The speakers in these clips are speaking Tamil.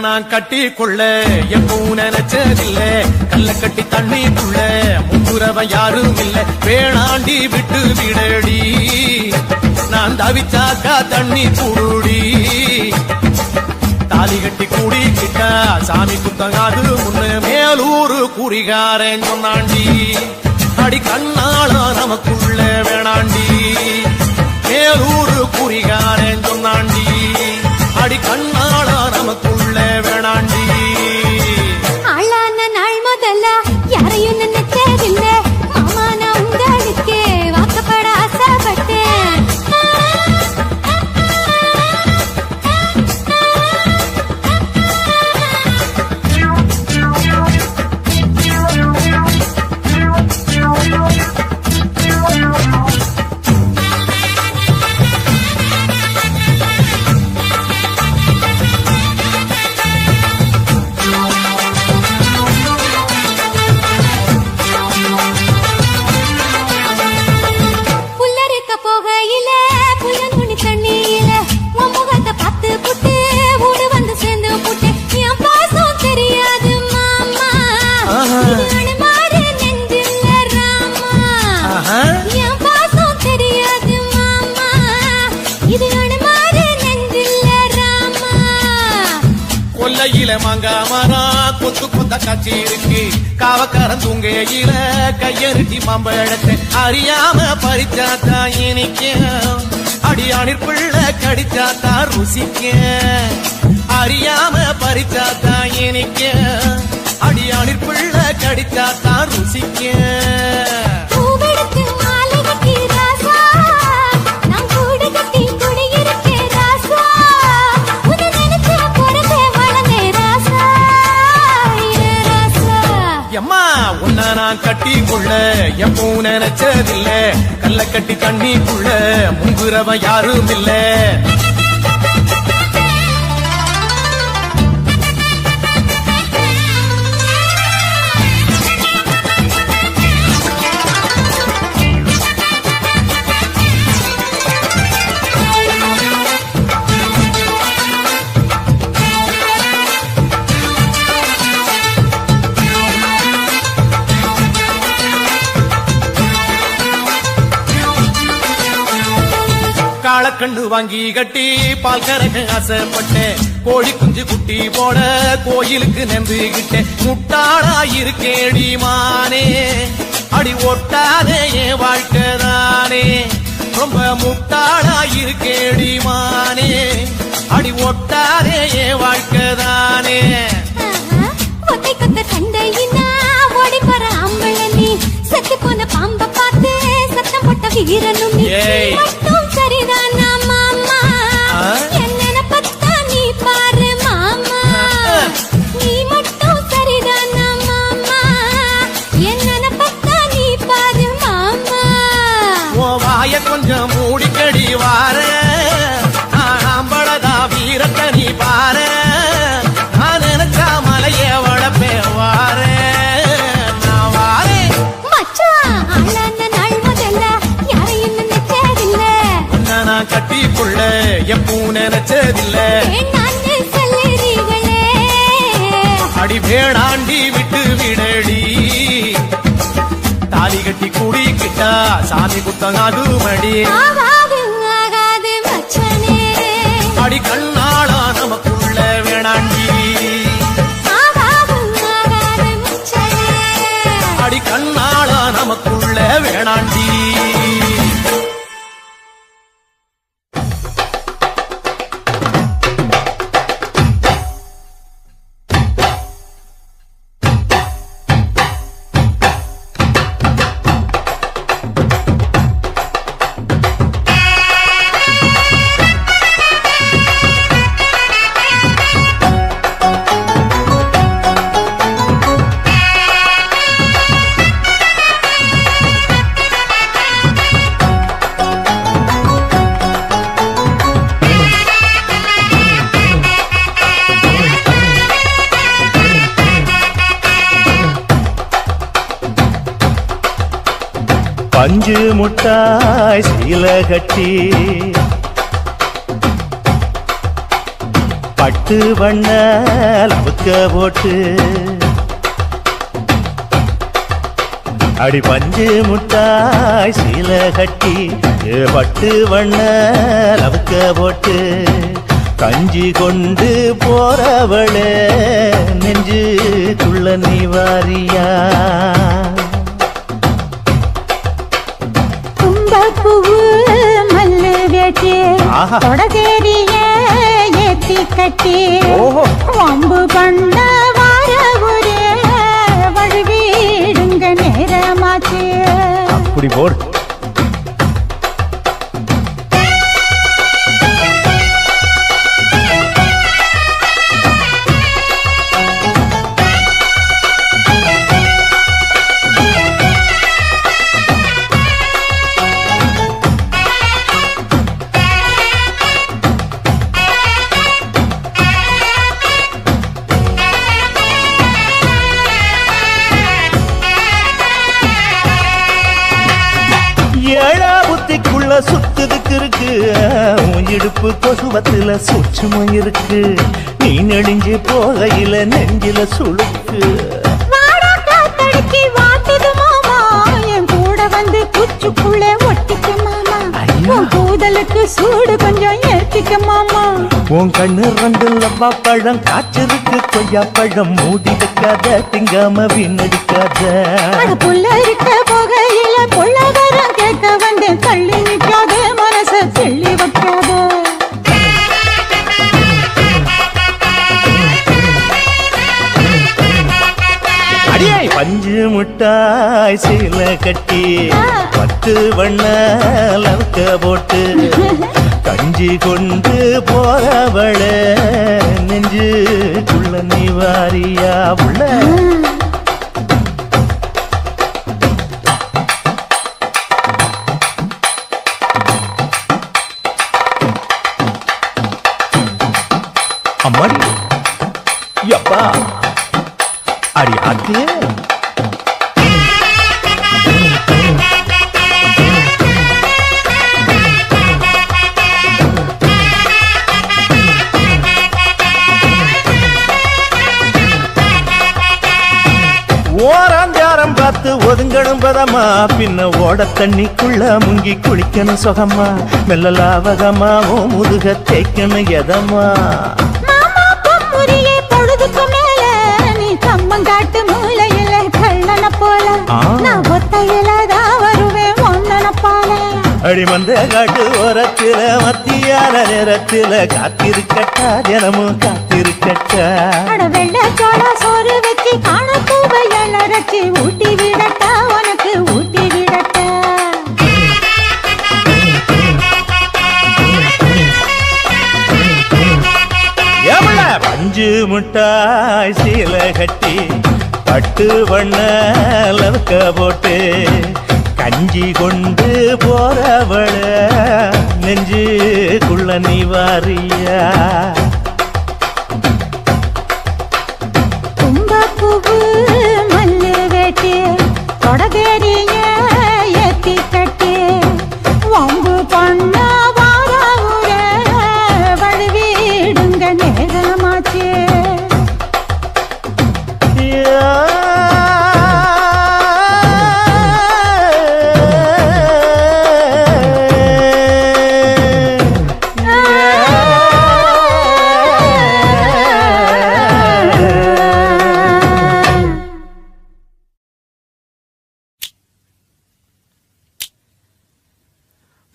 நான் கட்டி கொள்ள எப்பவும் நினைச்சதில்ல கல்ல கட்டி தண்ணிக்குள்ள முங்குறவன் யாரும் இல்ல வேணாண்டி விட்டு விடடி நான் தவிச்சாக்கா தண்ணி குடுடி தாலி கட்டி கூடிக்கிட்டா சாமி குத்தங்காது முன்ன மேலூரு குறிகாரன் சொன்னாண்டி அடி கண்ணாள நமக்குள்ள வேணாண்டி மேலூரு குறிகாரன் சொன்னாண்டி அடி கண்ணாள நமக்குள்ள வேணாண்டி ஆளான நாள் முதல்ல யாரையும் நினைச்சதில்ல மாமா நான் உங்களுக்கு வாக்கப்பட ஆசைப்பட்டேன் மாங்காமரா கொத்து கொத்த காட்சி இருக்கு காவக்காரன் தூங்கையில கையறுத்தி மாம்பழத்தை அறியாம பறிச்சாத்தா இனிக்க அடியானிற் பிள்ளை கடிச்சாத்தா ருசிக்க அறியாம பறிச்சாத்தா இனிக்க அடியானிற் பிள்ளை கடிச்சாத்தா ருசிக்க நான் கட்டி கொள்ள எப்பவும் நினைச்சதில்ல கல்ல கட்டி தண்ணிக்குள்ள முங்குறவன் யாரும் இல்ல காளக்கண்டு வாங்கி கட்டி பால் கறக்க ஆசைப்பட்டேன் கோழி குஞ்சு குட்டி போட கோயிலுக்கு நம்பிக்கிட்டேன் முட்டாளா இருக்கேடி மானே அடி ஒட்டாதே என் வாழ்க்கைதானே ரொம்ப முட்டாளா இருக்கேடி மானே அடி ஒட்டாதே என் வாழ்க்கைதானே ஓடி போற அம்பள நீ செத்து போன பாம்ப பார்த்து சத்தம் போட்ட வீரனும் மட்டும் சரிதானா மாமா என்ன பத்தா நீ பாரு மாமா நீ மட்டும் சரிதானா மாமா என்ன பத்தா நீ பாரு மாமா ஓ வாய கொஞ்சம் மூடிக்கடி வார ஆம்பளதா வீரத்தை நீ பாரு நான் நினைச்சா மலைய வளப்பே வார கட்டி கொள்ள எப்பவும் நினைச்சதில்ல அடி வேணாண்டி விட்டு விடடி தாலி கட்டி கூடிக்கிட்டா சாமி குத்தங்காது மடி அடி கண்ணாளா நமக்குள்ள வேணாண்டி அடி கண்ணாளா நமக்குள்ள வேணாண்டி பஞ்சு முட்டாய் சீல கட்டி பட்டு வண்ண லவுக்க போட்டு அடி பஞ்சு முட்டாய் சீல கட்டி பட்டு வண்ண லவுக்க போட்டு கஞ்சி கொண்டு போறவளே நெஞ்சுக்குள்ள நீ வாரியா கும்பப்பூவு மல்லு வேட்டி தொடதேரிய ஏத்தி கட்டி வம்பு பண்ண வார ஒரே வழுவீடுங்க நேரமாச்சு அப்படி போடு சுத்துதுக்கு இருக்கு இடுப்பு கொசுவத்துல சூட்சுமம் இருக்கு நீ நெடுஞ்சு போகையில நெஞ்சில சுளுக்கு என் கூட வந்து குச்சுக்குள்ளே ஒட்டிக்க மாமா கூதலுக்கு சூடு கொஞ்சம் ஏத்திக்க மாமா உன் கண்ணு ரெண்டு லவ்வா பழம் காய்ச்சதுக்கு கொய்யா பழம் மூடி வைக்காத திங்காம வீணடிக்காத புள்ள இருக்க போகையில பொள்ளவரம் கேட்க வந்தேன் தள்ளி நிற்காத மனச தெள்ளி வைக்காத அடியே பஞ்சு முட்டாய் சீல கட்டி பட்டு வண்ண லவுக்க போட்டு கஞ்சி கொண்டு போறவள நெஞ்சுக்குள்ள நீ வாரியா உள்ள அம்மாடி யப்பா அடி ஆத்து ஓராஞ்சாரம் பார்த்து ஒதுங்கணும் பதமா பின்ன ஓட தண்ணிக்குள்ள முங்கி குளிக்கணும் சுகமா மெல்ல லாவகமா ஓ முதுக தேய்க்கணும் எதமா காட்டு மூலையில கள்ளன போல நான் ஒத்தையிலதான் வருவேன் ஒன்னன போல அடிமந்த காட்டு ஓரத்தில மத்தியான நேரத்தில காத்திருக்கட்டா தினமும் காத்திருக்கட்டா வெள்ள சோள சோறு வச்சு காண பூவையல் அரைச்சி ஊட்டி விடட்டா உனக்கு ஊட்டி விடட்டா பஞ்சு முட்டாய் சீல கட்டி பட்டு வண்ண லவுக்க போட்டு கஞ்சி கொண்டு போறவள நெஞ்சுக்குள்ள நீ வாரியா கும்பப்பூவு மல்லு வேட்டி தொடதேரிய ஏத்தி கட்டி வம்பு பண்ண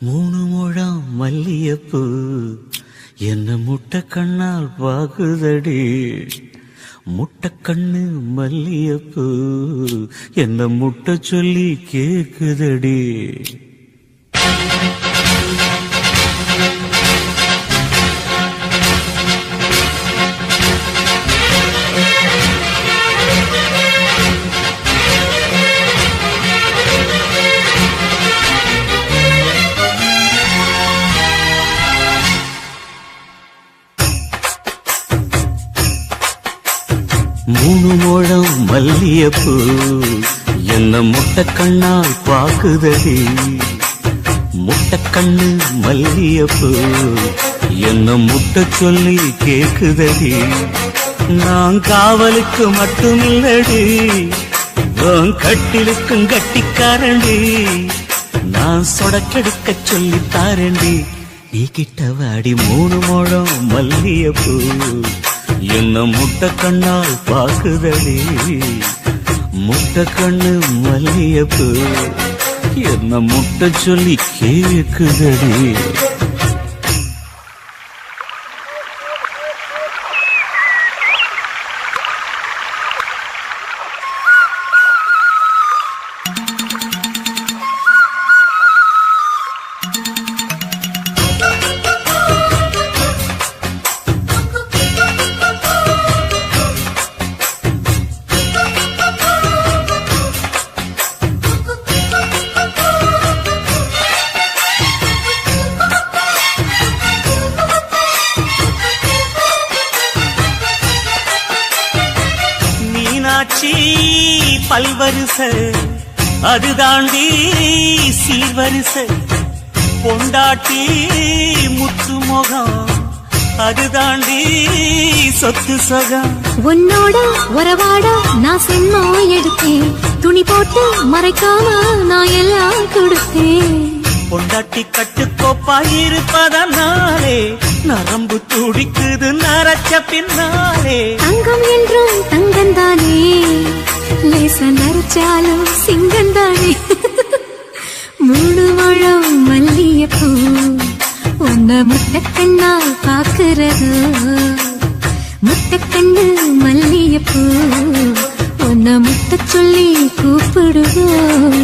மூணு முழம் மல்லியப்பூ என்ன முட்டை கண்ணால் பாகுதடி முட்டை கண்ணு மல்லியப்பூ என்ன முட்டை சொல்லி கேக்குதடி மூணு முழம் மல்லியப்பூ என்ன முட்டை கண்ணால் பாக்குதடி முட்டை கண்ணு மல்லியப்பூ என்ன முட்ட சொல்லி கேக்குதடி நான் காவலுக்கு மட்டும் இல்லடி உன் கட்டிலுக்கும் கட்டிக்காரண்டி நான் சொடக்கெடுக்க சொல்லி தாரண்டி நீ கிட்ட வாடி 3 முழம் மல்லியப்பூ என்ன முட்டை கண்ணால் பாக்குதடி முட்டை கண்ணு மல்லியப்பூ என்ன முட்டை சொல்லி கேக்குதடி பல்வரிச அது தாண்டி சீர்வரிச பொண்டாட்டி முத்து முகம் அது தாண்டி சொத்து சொகம் உன்னோட உறவாட நான் சென்மோ எடுத்தேன் துணி போட்டு மறைக்காம நான் எல்லாம் கொடுத்தேன் பொண்டாட்டி கட்டுக்கோப்பாயிருப்பதனாலே நரம்பு துடிக்குது நரச்ச பின்னாலே தங்கம் என்றும் தங்கந்தானே லேச நரைச்சாலும் சிங்கந்தானே 3 முழம் மல்லியப்பூ உன்ன முட்டக்கண்ணால் பாக்குறது முட்டக்கண்ணு மல்லியப்பூ உன்ன முட்ட சொல்லி கூப்பிடுவோம்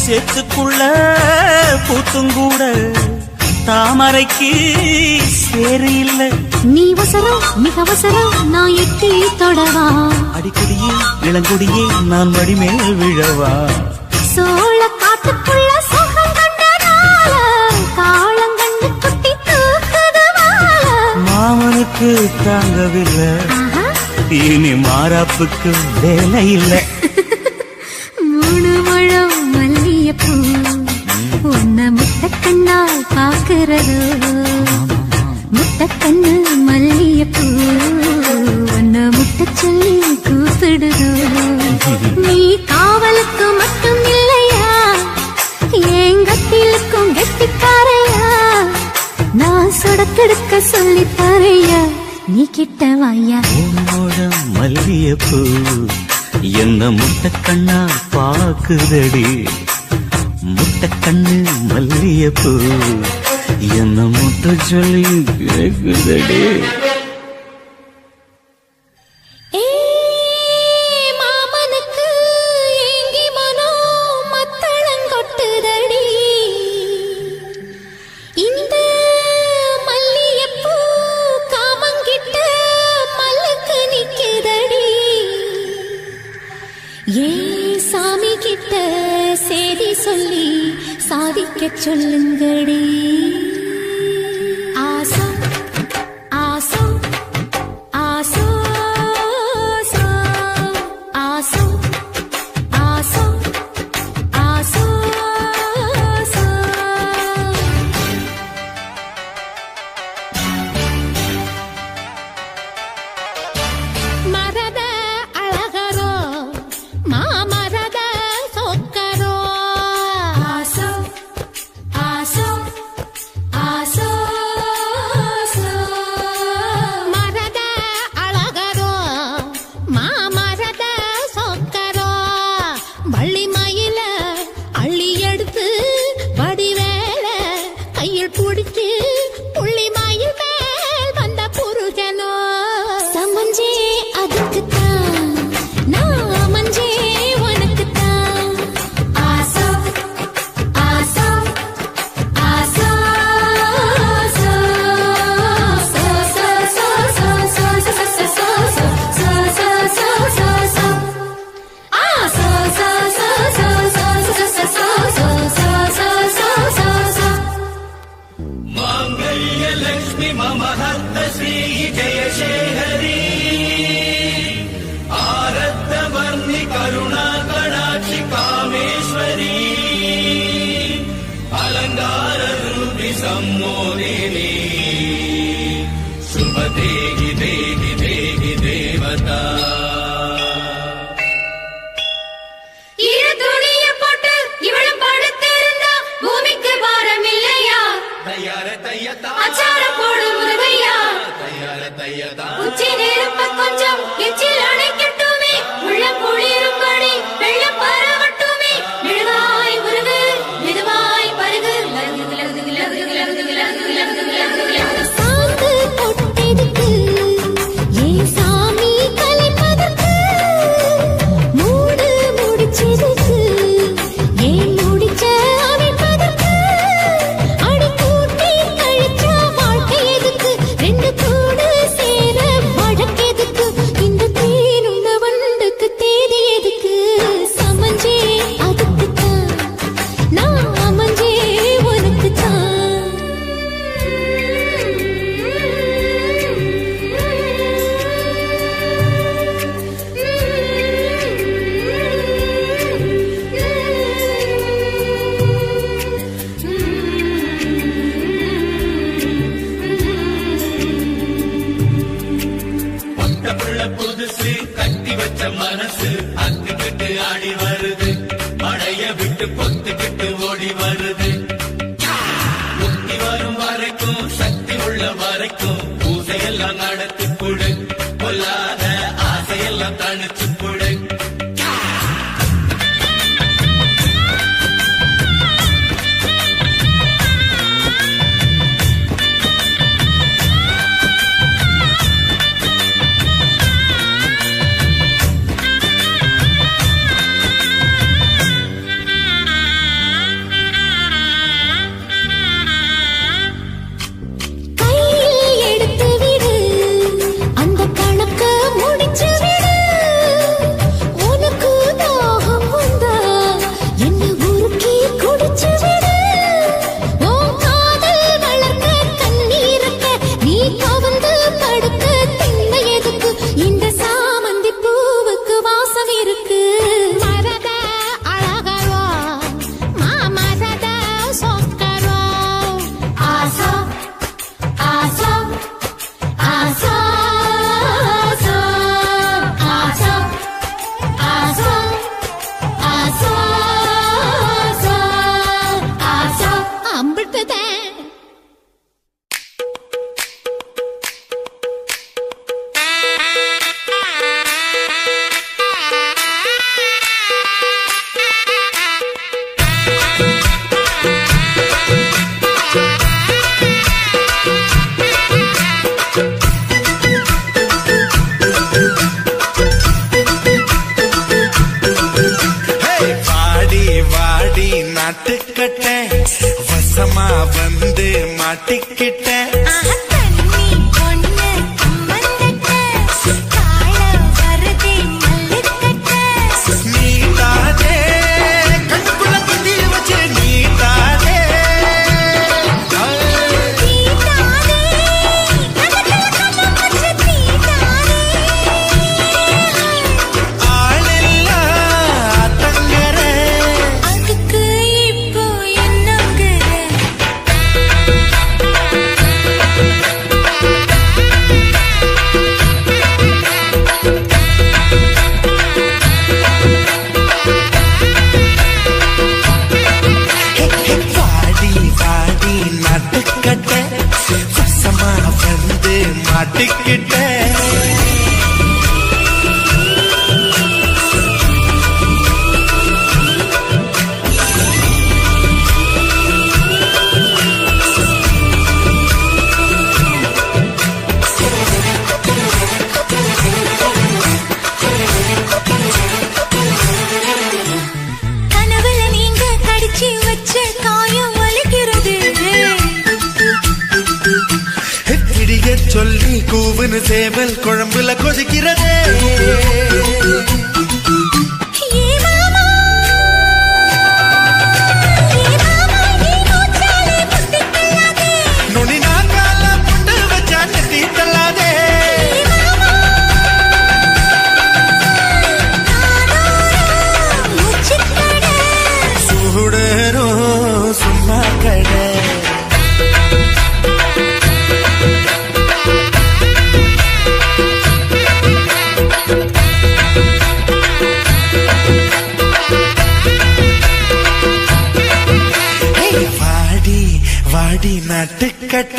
சேத்துக்குள்ள பூத்துங்கூட தாமரைக்கு சேரு இல்ல நீ அவசரம் மிக அவசரம் நான் எட்டி தொடவா அடிக்கடியே இளங்குடியே நான் மடிமேல் விழவா சோழ காட்டுக்குள்ள சுகம் கண்டனால காளங்கண்டு குட்டி தூக்குதுவால மாமனுக்கு தாங்கவில்லை இனி மாறாப்புக்கு வேலை இல்லை 3 முழம் மல்லியப்பூ உன்ன முட்டக்கண்ணால் பாக்குறது முட்டக்கண்ணு மல்லியப்பூ உன்ன முட்ட சொல்லி கூப்பிடுதோ நீ காவலுக்கு மட்டும் இல்லையா எங்கத்திலுக்கும் கெட்டிக்காரையா நான் சொடக்கெடுக்க சொல்லி தரையா நீ கிட்ட வாயா 3 முழம் மல்லியப்பூ என்ன முட்டக்கண்ணா பாக்குதடி முட்டக்கண்ணு மல்லியப்பூ என்ன முட்ட சொல்லி கேக்குதடி மாமனுக்கு ஏங்கி மனோ மத்தளங்கொட்டுதடி இந்த மல்லியப்பூ காமங்கிட்ட மல்லுக்கு நிக்குதடி ஏ சாமி கிட்ட சேதி சொல்லி சாதிக்க சொல்லுங்கடி ஆசா ஆசா ஆசா ஆசா ஆசா ஆசா மரத அழகரோ மாமரத சொக்கரோ ஆசோ ஆசோ ஆசோ மரத அழகரோ மாமரத சொக்கரோ வள்ளி மயில அள்ளி எடுத்து வடிவேல கையில் பிடிச்சு புள்ளி மயில் மேல் வந்த புருஷனோ சமஞ்சே அதுக்குத்தான் लक्ष्मी मम हस्त श्री जयशेखरी आरद्ध वर्णि करुणा कणाक्षि कामेश्वरी अलंकार रूपि सम्मोदिनी शुभ देहि देहि देहि देवता உச்சி நேரப்ப கொஞ்சம் எச்சில் அணைக்கட்டுமே உள்ள குளிரும்படி வெள்ளம் பரவட்டுமே மெழுகாய் உருகு மெதுவாய் பருகு சாந்து தொட்டெடுக்கு ஏன் சாமி கலைப்பதற்கு மூடு முடிச்சதுக்கு ஏன் முடிச்ச அமைப்பதற்கு அடி கூட்டி கழிச்சா வாழ்க்கை எதுக்கு ரெண்டு கூடு சேர வழக்கெதுக்கு இந்த தேனுள்ள வண்டுக்கு தேதி எதுக்கு சமஞ்சே அதுக்குத்தான் நான் அமைஞ்சே உனக்குத்தான் புள்ள புதுசு கட்டி வச்ச மனசு அத்துக்கிட்டு ஆடி வருது மழைய விட்டு பொத்துக்கிட்டு ஓடி வருது முக்தி வரும் வரைக்கும் சக்தி உள்ள வரைக்கும் பூசையெல்லாம் நடத்தி கொடு கொல்லாத ஆசையெல்லாம் தணிச்சு கொடு கையில் எடுத்து விடு அந்த கணக்க முடிச்சு விடு உனக்கு தாகம் வந்தா என்ன உருக்கி குடிச்சு விடு உன் காதல் வளர்க்க கண்ணீரக்க நீ கவர்ந்து படுக்க திண்ணை எதுக்கு இந்த சாமந்தி பூவுக்கு வாசம் இருக்கு மரத அழகரோ மாமரத சொக்கரோ ஆசா ஆசா ஆசா ஆசா ஆசா ஆசா ஆசா அம்பிட்டதே வாடி வாடி நாட்டுக்கட்ட வசமா வந்து மாட்டிக்கிட்ட தண்ணி பொண்ணு அம்மந்தட்ட காள வருதே மல்லுக்கட்ட நீதானே கண்ணுக்குள்ள குத்தி வச்சு நீதானே தீதானே கணக்கல கண்ண வச்சு தீதானே ஆளில்லா தங்கர அதுக்கு இப்போ என்னங்கிற வாடி வாடி நாட்டுக்கட்ட வசமா வந்து மாட்டிக்கிட்ட கனவுல நீங்க கடிச்சு வச்ச காயம் வலிக்கிறது திடிய சொல்லி கூவுன்னு சேவல் குழம்புல கொதிக்கிறதே ஏ மாமா ஏ மூச்சாலே முட்டிக்கலாதே நுனி நாங்கால புட்டு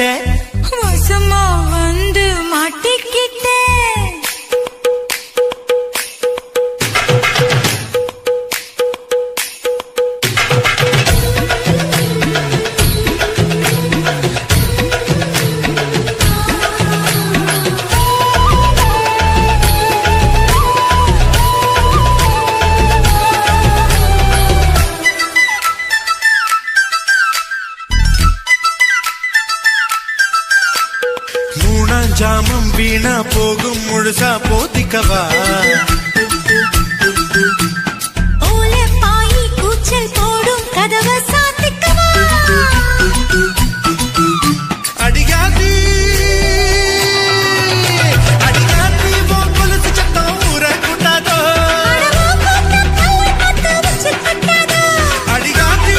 வசமா வந்து மாட்டிக்கிட்டே ஜாமம் வீணா போகும் முழுசா போத்திக்கவா ஓலை பாயி கூச்சல் போடும் கதவை சாத்திக்கவா அடிகாதி அடிகாதி போ கொலுசு சத்தம் ஊர கூட்டாதோ அடிகாதி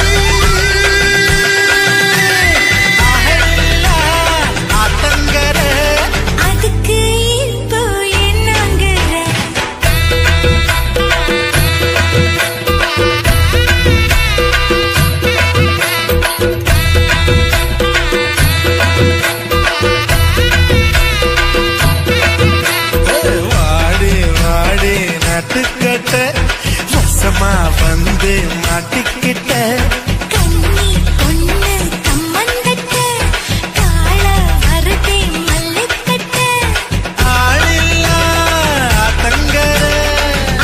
வசமா வந்து மாட்டிக்கிட்ட கண்ணி பொண்ணு கம்மந்தட்ட கால வருதே மல்லிக்கட்ட ஆளில்லா தங்கர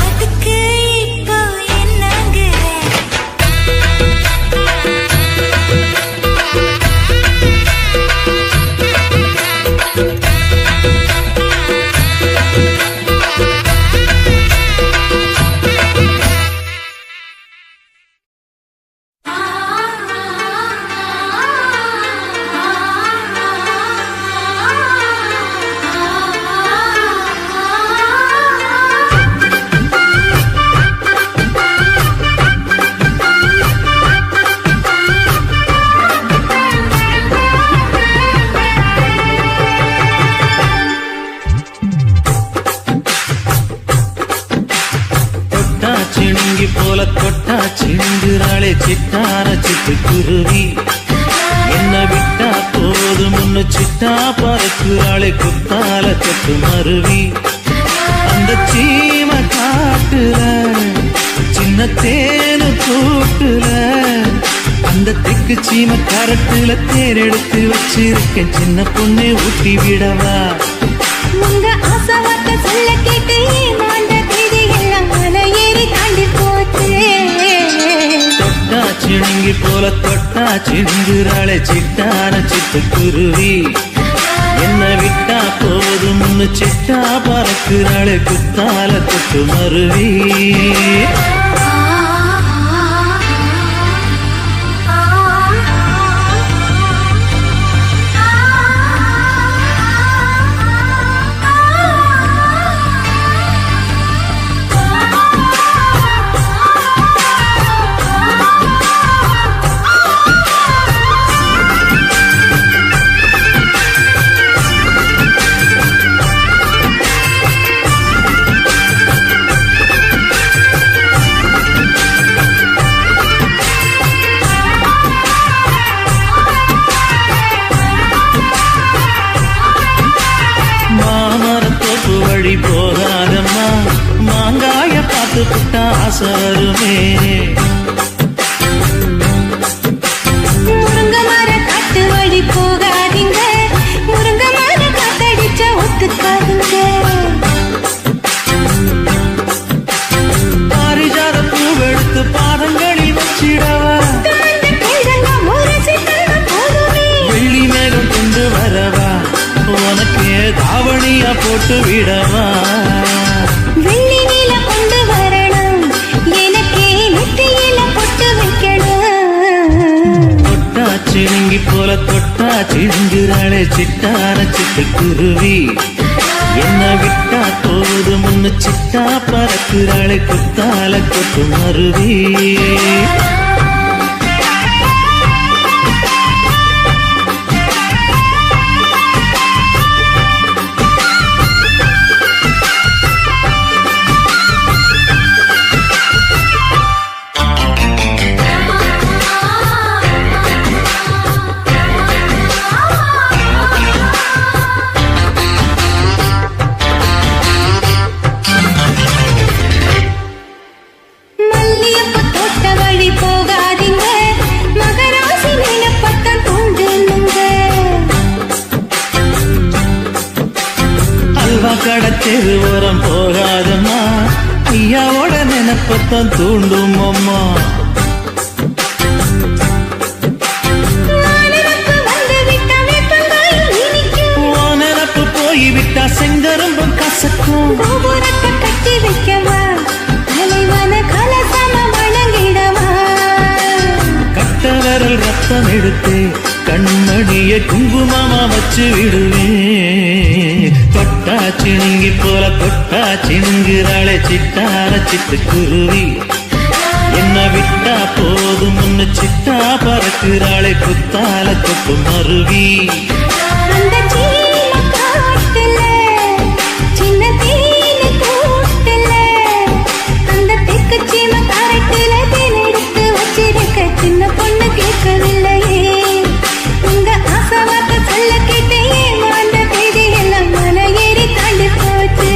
அதுக்கு இப்போ என்னங்கிற சிணுங்கி போல தொட்டா சிந்துறாளே சிட்டார சிட்டுக்குருவி என்ன விட்டா போதும் முன்னு சிட்டா பறக்குறாளே குத்தால தொட்டு மருவி அந்த சீம காட்டுல சின்ன தேனு கூட்டுல அந்த தெக்கு சீம கரட்டுல தேர் எடுத்து வச்சிருக்கேன் சின்ன பொண்ணு ஊட்டி விடவா உங்க ஆசவார்த்தை சொல்ல கேட்டு ஏமாந்த தேதி எல்லாம் மலை ஏறி தாண்டி போச்சு தொட்டா சிணுங்கி போல தொட்டா சிந்துறாளே சிட்டான சிட்டுக்குருவி என்ன விட்டா போதும் முன்னு சிட்டா பறக்குறாளே குத்தால தொட்டு மருவி போகாதம்மா மாங்காய பார்த்து புட்டா ஆசருமே முருங்க மர காட்டு வழி போகாதீங்க முருங்க மர காத்தடிச்ச ஒத்துக்காதுங்க பாரிஜாத பூவெடுத்து பாதங்களில் வச்சிடவா வெள்ளி மேகம் கொண்டு வரவா உனக்கு தாவணியா போட்டு விடவா வெள்ளி நீல கொண்டு வரணும் எனக்கே நெத்தியில பொட்டு வைக்கணும் தொட்டா சிணுங்கி போல தொட்டா சிந்துறாளே சிட்டான சிட்டுக்குருவி என்ன விட்டா போதும் முன்னு சிட்டா பறக்குறாளே குத்தால கொட்டு மருவி தெருவோரம் போகாதம்மா ஐயாவோட நினைப்பத்தான் தூண்டும் அம்மா நினப்பு போய்விட்டா செங்கரும்பும் கசக்கும் கட்டி வைக்கவா தலைவன கலசம வணங்கிடவா கட்ட விரல் ரத்தம் எடுத்து கண்மணிய குங்குமமா வச்சு விடுவேன் தொட்டா சிணுங்கி போல தொட்டா சிணுங்குறாளே சிட்டார சிட்டு குருவி என்ன விட்டா போதும் முன்னு சிட்டா பறக்குறாளே குத்தால கொப்பு மருவி அந்த சீன காட்டுல சின்ன தீன கூட்டுல அந்த தெக்கு சீம கரட்டுல தேன் எடுத்து வச்சிருக்க சின்ன பொண்ணு கேட்கவில்லையே உங்க ஆசவாக்க சொல்ல கேட்டே அந்த பேதி எல்லாம் மன ஏறி தாண்டி போச்சு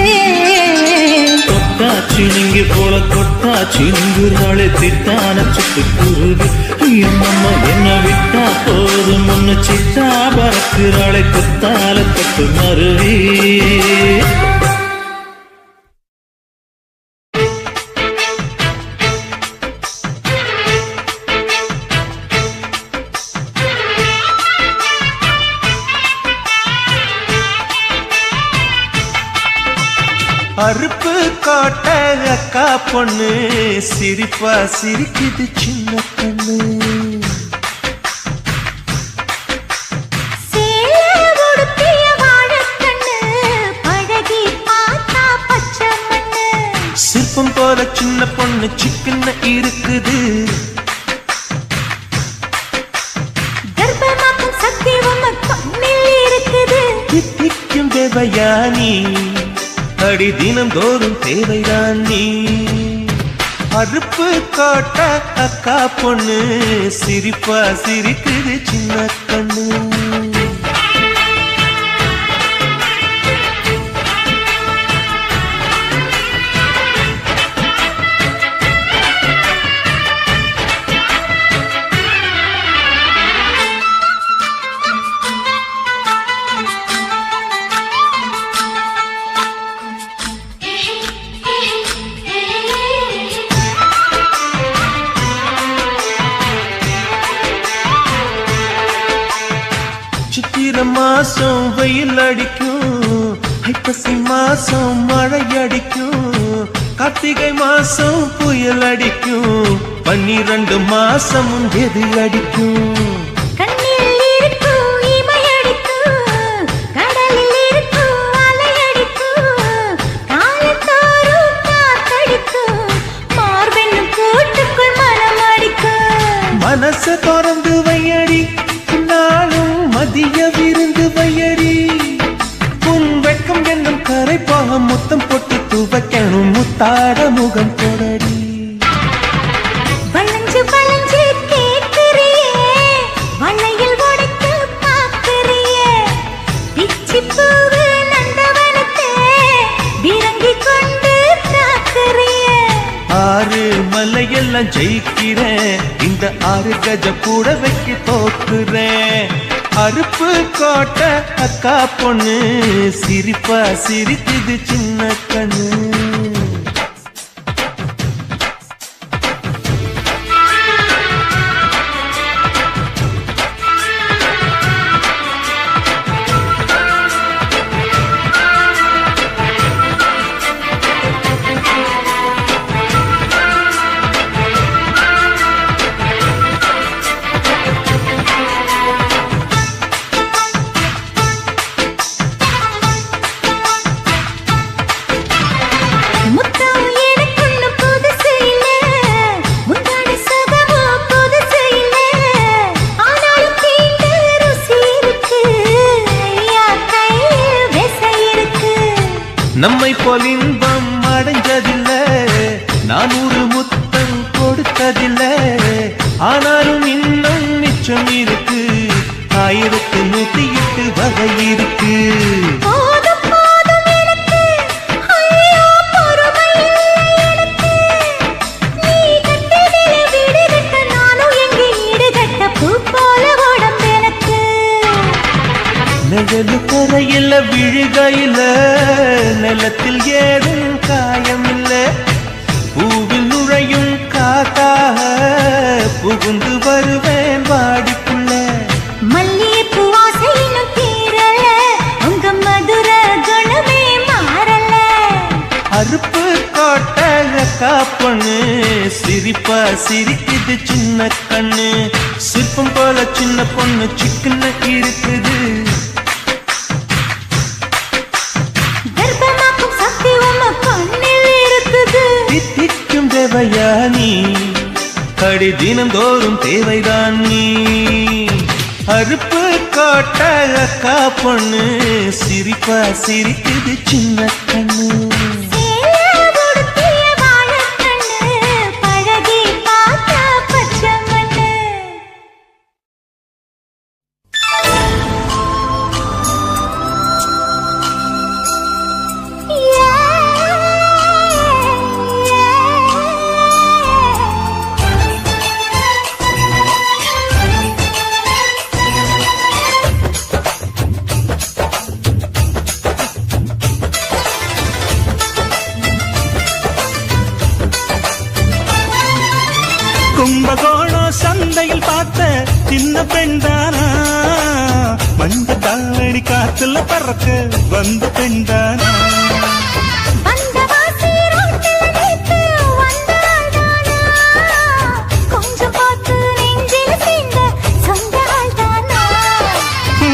தொட்டா சிணுங்கி போல தொட்டா சிணுங்குறாளே திட்டான சிட்டு குருவி அம்மம்மா என்ன விட்டா போதும் முன்னு சிட்டா பறக்குறாளே குத்தால கொப்பு மருவி அறுப்பு காட்ட அக்கா பொண்ணு சிரிப்பா சிரிக்குது சின்ன கண்ணு சிற்பம் போல சின்ன பொண்ணு சிக்கன இருக்குது தித்திக்கும் தேவயானி அடி தினம் தோறும் தேவைதான் நீ அறுப்பு காட்ட அக்கா பொண்ணு சிரிப்பா சிரிக்குது சின்ன கண்ணு மாசம் வெயில் அடிக்கும் ஐப்பசி மாசம் மழை அடிக்கும் கார்த்திகை மாசம் புயல் அடிக்கும் 12 மாசம் எது அடிக்கும் மனச திறந்து வையடி நாளும் மதிய விருந்து வையடி உன் வெட்கம் என்னும் கரைப்பாக முத்தம் போட்டு துவைக்கணும் முத்தாட முகம் தொடடி வளைஞ்சு வளைஞ்சு கேட்கிறியே வளையல் உடைக்க பார்க்கிறியே பிச்சி பூவு நந்தவனத்தே விரங்கி கொண்டு தாக்குறியே ஆறு மலையெல்லாம் ஜெயிக்கிறேன் இந்த 6 கஜ கூட வைக்க தோக்குறேன் அறுப்பு காட்ட அக்கா பொண்ணு சிரிப்பா சிரிக்குது சின்ன கண்ணு நம்மை போல் இன்பம் அடைஞ்சதில்லை 400 முத்தம் கொடுத்ததில்லை ஆனாலும் இன்னும் மிச்சம் இருக்கு 1108 வகை இருக்கு நிழலு கரையில விழுகையில நிலத்தில் ஏதும் காயமில்ல பூவில் நுழையும் காத்தாக புகுந்து வருவேன் வாடிக்குள்ள மல்லிகைப்பூ வாசை இன்னும் தீரல உங்க மதுர குணமே மாறல அறுப்பு கோட்டக காப்பண்ணு சிரிப்பா சிரிக்குது சின்ன கண்ணு சிற்பம் போல சின்ன பொண்ணு சிக்கன இருக்குது கர்ப்பமாக்கும் சக்தி உம கண்ணில் இருக்குது தித்திக்கும் தேவையா நீ கடி தினந்தோறும் தேவைதான் நீ அறுப்பு கோட்டக காப்பண்ணு சிரிப்பா சிரிக்குது சின்ன கண்ணு கும்பகோணம் சந்தையில் பார்த்த சின்ன பெண்தானா மஞ்ச தாவணி காத்துல பறக்க வந்த பெண்தானா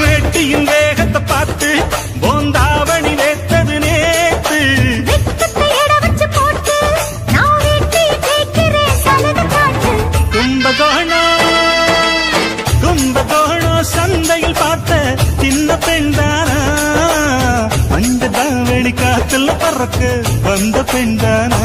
வேட்டியின் வேகத்தை பார்த்து போந்தாவணி வேத்தது நேத்து கும்பகோணம் சந்தையில் பார்த்த சின்ன பெண்தானா மஞ்ச தாவணி காத்துல பறக்க வந்த பெண்தானா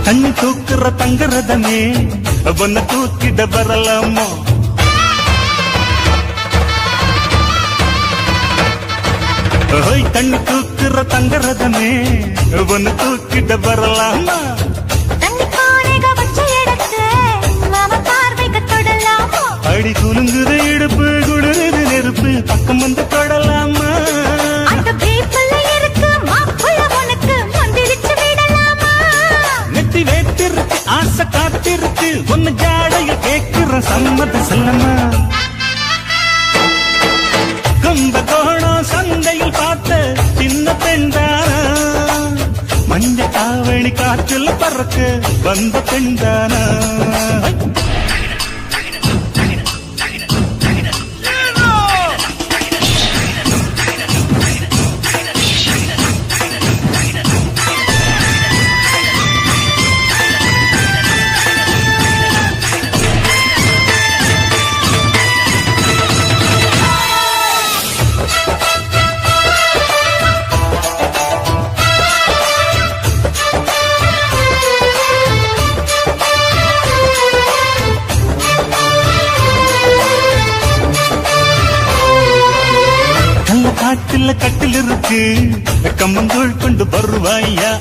தண்ணி தூக்குற தங்கரதமே ஒன்ன தூக்கிட வரலாமோ தண்ணி தூக்குற தங்கரதமே ஒன்ன தூக்கிட வரலாமா அடி குலுங்குற இடுப்பு குடுறது நெருப்பு பக்கம் வந்து தொடலாமா நெத்தி வேத்திருக்கு ஆசை காத்திருக்கு ஒன்னு ஜாடைய கேட்கிற சம்மத செல்லமா கும்பகோணம் சந்தையில் பார்த்த சின்ன பெண்தானா மஞ்ச தாவணி காற்றுல பறக்க வந்த பெண்தானா காட்டுல கட்டில் இருக்கு கம்மங்கூழ் கொண்டு வருவாயா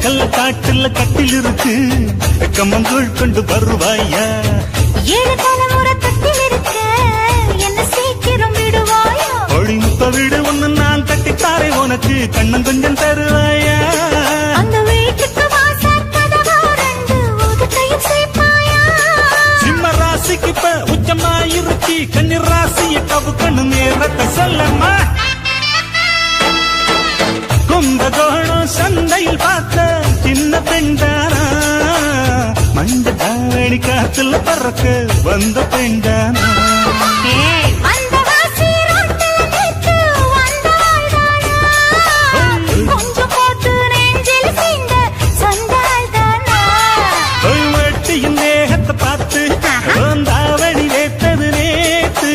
கல்ல காட்டுல கட்டில் இருக்கு கம்மங்கூழ் கொண்டு வருவாயா ஏழு தலைமுறை தட்டில் இருக்க என்ன சீக்கிரம் விடுவாயா ஒளிமுத்த வீடு ஒண்ணு நான் கட்டித்தாரே உனக்கு கண்ணம் கொஞ்சம் தருவாயா அந்த வீட்டுக்கு ராசிக்கு இப்ப உச்சமா இருக்கி கண்ணி ராசிய கவு கண்ணு நேரத்தை சொல்லம்மா கும்பகோணம் சந்தையில் பார்த்த சின்ன பெண்தானா மஞ்ச தாவணி காத்துல பறக்க வந்த பெண்தானா பார்த்து தாவணி வேத்தது நேத்து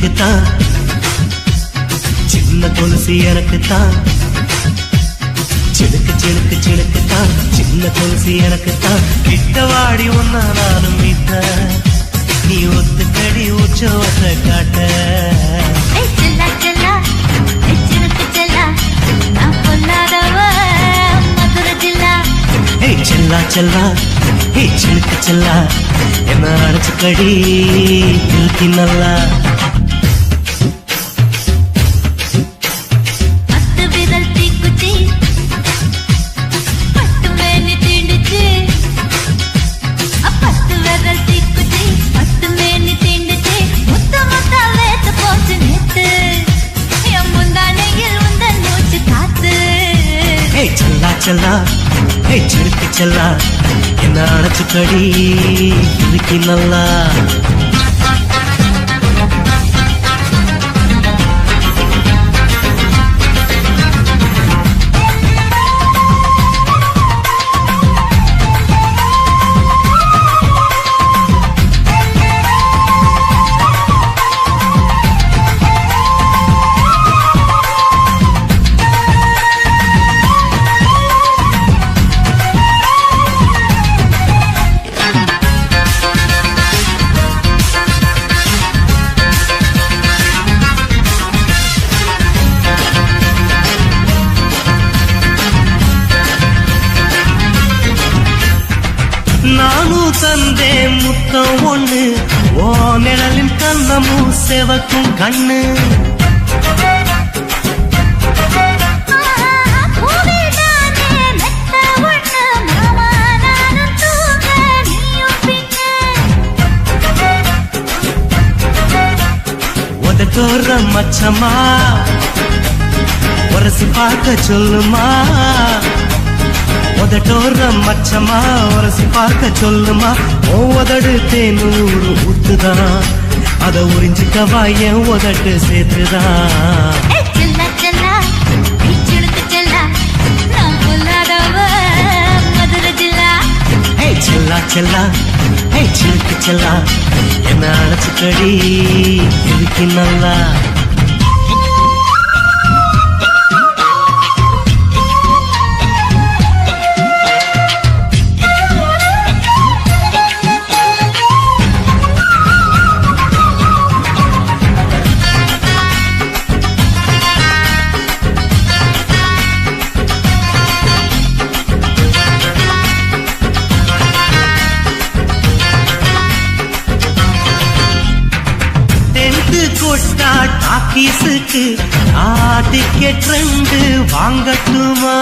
எனக்குத்தான் சின்ன கொலுசு எனக்குத்தான் சிலுக்கு சிலுக்கு சிலுக்குத்தான் சின்ன கொலுசு எனக்குத்தான் கிட்டவாடி ஒன்னா நானும் மீட்ட நீ ஒத்துக்கடி உச்சவத்தை காட்ட செல்லா செல்லா சிலுக்கு செல்லா நான் பொல்லாதவ மதுரை ஜில்லா செல்லா செல்லா சிலுக்கு செல்லா என்ன அடைச்சுக்கடி இழுக்கி நல்லா செல்லா சிலுக்கு செல்லா என்ன அடைச்சுக்கடி இழுக்கி நல்லா நானும் தந்தே முத்தம் ஒண்ணு ஓ நிழலின் கண்ணமும் செவக்கும் கண்ணு உதட்டோர மச்சமா உரசி பார்க்க சொல்லுமா உதட்டோர மச்சமா உரசி பார்க்க சொல்லுமா உதடு தேனூறு ஊத்துதான் அத உறிஞ்சிக்கவா என் உதட்டு சேர்த்துதான் செல்லா செல்லா சிலுக்கு செல்லா நான் பொல்லாதவ மதுரை ஜில்லா செல்லா செல்லா சிலுக்கு செல்லா என்ன அடைச்சுக்கடி இழுக்கி நல்லா டாக்கீஸுக்கு டிக்கெட் 2 வாங்கட்டுமா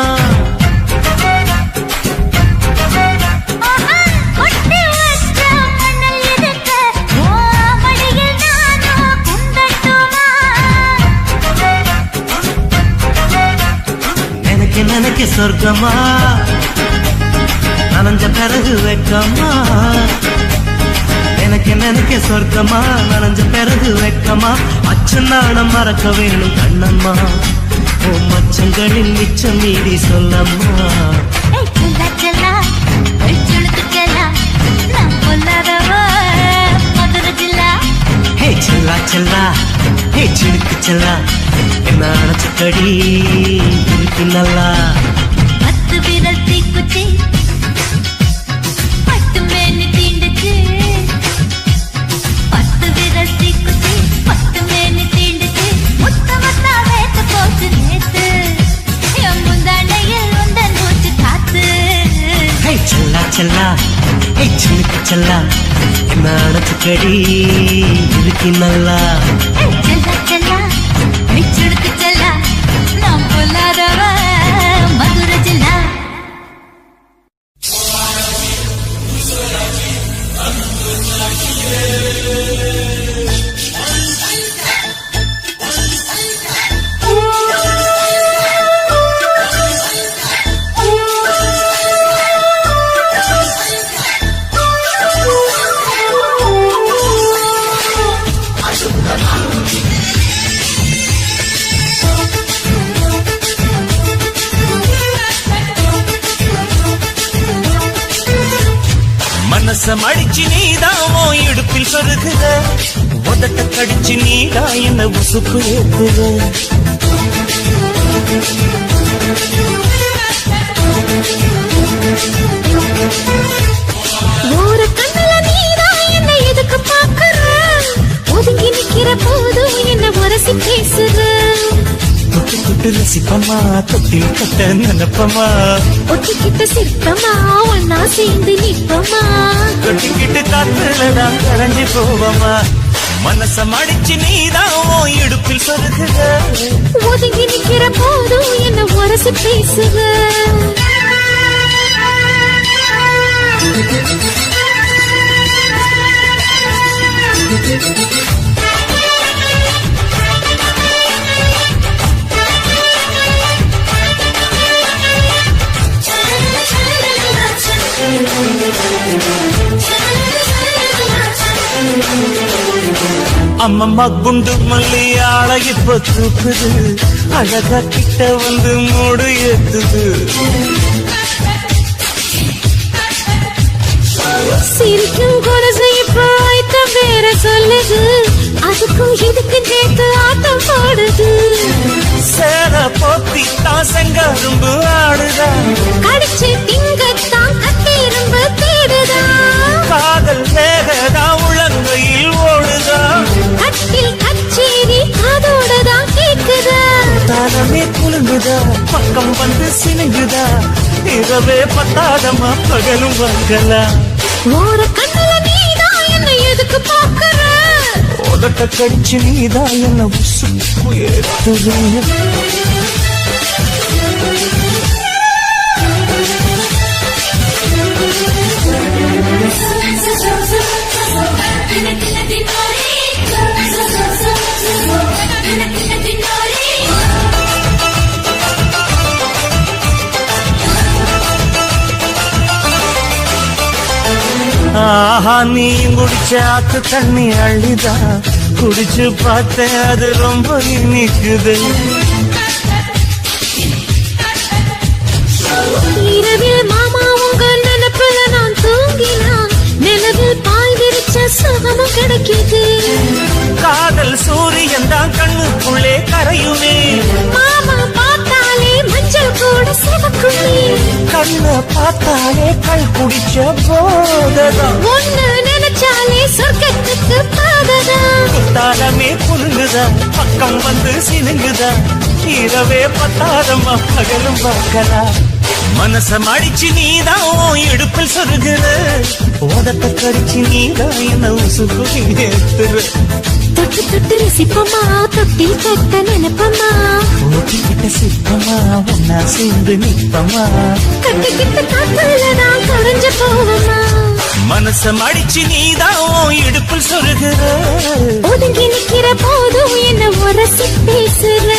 எனக்கு சொர்க்கமா நனைஞ்ச பிறகு வெக்கமா எனக்கு சொர்க்கமா நனைஞ்ச பிறகு வெக்கமா அச்சநாணம் மறக்க வேணும் கண்ணம்மா ஓ மச்சங்களின் மிச்சம் மீறி சொல்லம்மா செல்லா செல்லா சிலுக்கு செல்லா நான் பொல்லாதவ மதுரை ஜில்லா செல்லா செல்லா சிலுக்கு செல்லா என்ன அடைச்சுக்கடி இழுக்கி நல்லா 10 விரல் தீக்குச்சி 10 மேனி தீண்டுச்சு 10 விரல் தீக்குச்சி 10 மேனி தீண்டுச்சு முத்த முத்தா வேத்து போச்சு நேத்து என் முந்தானையில் உந்தன் மூச்சு காத்து செல்லா செல்லா சிலுக்கு செல்லா என்ன அடைச்சுக்கடி இழுக்கி நல்லா செல்லா செல்லா சிலுக்கு செல்லா நான் பொல்லாதவ மதுரை ஜில்லா மனச மடிச்சு நீதான் உன் இடுப்பில் சொருகுற உதட்ட கடிச்சு நீதான் என்ன உசுப்பு ஏத்துற ஒரு கண்ணுல நீதான் என்ன எதுக்கு பாக்குற ஒதுங்கி நிக்கிற போதும் என்ன உரசி பேசுற தொட்டு தொட்டு ரசிப்பமா தொட்டில் கட்ட நினைப்பமா ஒட்டிக்கிட்ட சிற்பமா ஒன்னா சேர்ந்து நிற்பமா தொட்டிக்கிட்டு காத்துலதான் கரைஞ்சு போவமா மனச மடிச்சு நீதான் உன் இடுப்பில் சொருகுற ஒதுங்கி நிக்கிற போதும் என்ன உரசி பேசுற அம்மம்மா குண்டு மல்லி ஆள இப்ப தூக்குது அழகா கிட்ட வந்து மூடு ஏத்துது சிரிக்கும் கொலுசு இப்போ ஐட்டம் வேற சொல்லுது அதுக்கும் இதுக்கு சேர்த்து ஆட்டம் போடுது சேர போத்தி தான் செங்கரும்பு ஆடுதா கடிச்சு திங்கத்தான் கட்டி இரும்பு தேடுதா காதல் வேகதா உலங்கையில் ஓடுதா கட்டில் கச்சேரி அதோடதான் கேக்குதா தானமே குலுங்குதா பக்கம் வந்து சினுங்குதா இரவே பத்தாதமா பகலும் வாங்கலா ஒரு கண்ணுல நீதான் என்ன எதுக்கு பாக்குற உதட்ட கடிச்சு நீதான் என்ன உசுப்பு ஏத்துறீங்க ஆஹா நீ குடிச்ச ஆத்து தண்ணி அள்ளிதா குடிச்சு பார்த்தேன் அது ரொம்ப இனிக்குது இரவில் மாமா உங்க நினைப்புல நான் தூங்கினா நிலவில் பாய் விரிச்ச சுகமும் கிடைக்குது காதல் சூரியன் தான் கண்ணுக்குள்ளே கரையுமே மாமா பார்த்தாலே மஞ்சள் கூட சிவக்குமே கண்ண பார்த்தாலே கல் குடிச்ச போததான் ஒன்னு நினைச்சாலே சொர்க்கத்துக்கு பாததா தாளமே புழுங்குதா பக்கம் வந்து சினுங்குதா இரவே பத்தாதம்மா பகலும் பார்க்கலா மனச மடிச்சு நீதான் உன் இடுப்பில் சொருகுற உதட்ட கடிச்சு நீதான் என்ன உசுப்பு ஏத்துற தொட்டு தொட்டு ரசிப்பமா தொட்டில் கட்ட நினைப்பமா ஓட்டிக்கிட்ட சிற்பமா ஒன்னா சேர்ந்து நிற்பமா கட்டிக்கிட்ட காத்துலதான் கரைஞ்ச போவமா மனச மடிச்சு நீதான் உன் இடுப்பில் சொருகுற ஒதுங்கி நிக்கிற போதும் என்ன உரசி பேசுற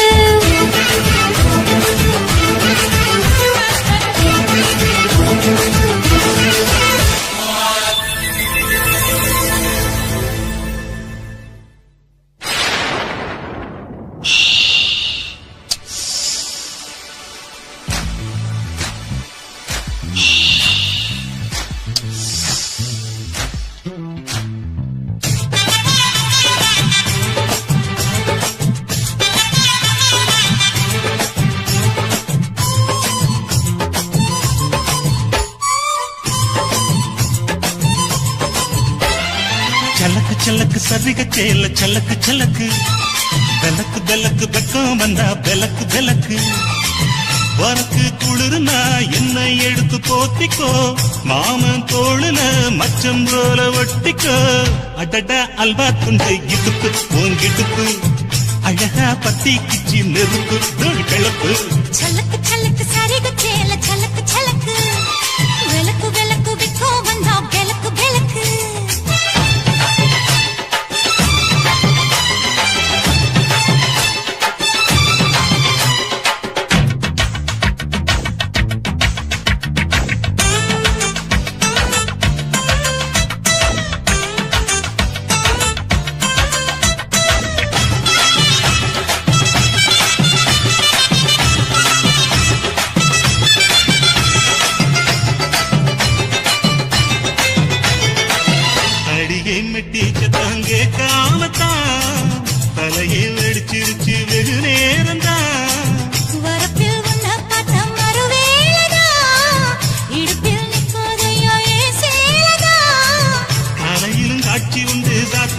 சலக்கு சலக்கு சரிக சேல சலக்கு சலக்கு விளக்கு விளக்கு வெக்கம் வந்தா விளக்கு விளக்கு உனக்கு குளிர்னா என்ன எடுத்து போத்திக்கோ மாமன் தோளுல மச்சம் போல ஒட்டிக்கோ அடட அல்வா துண்டு இடுப்பு உங்கிடுப்பு அழகா பத்தி கிச்சி நெருப்பு கிளப்பு சலக்கு சலக்கு சரிக சேல சலக்கு சலக்கு விளக்கு விளக்கு விக்கோ வந்தா விளக்கு விளக்கு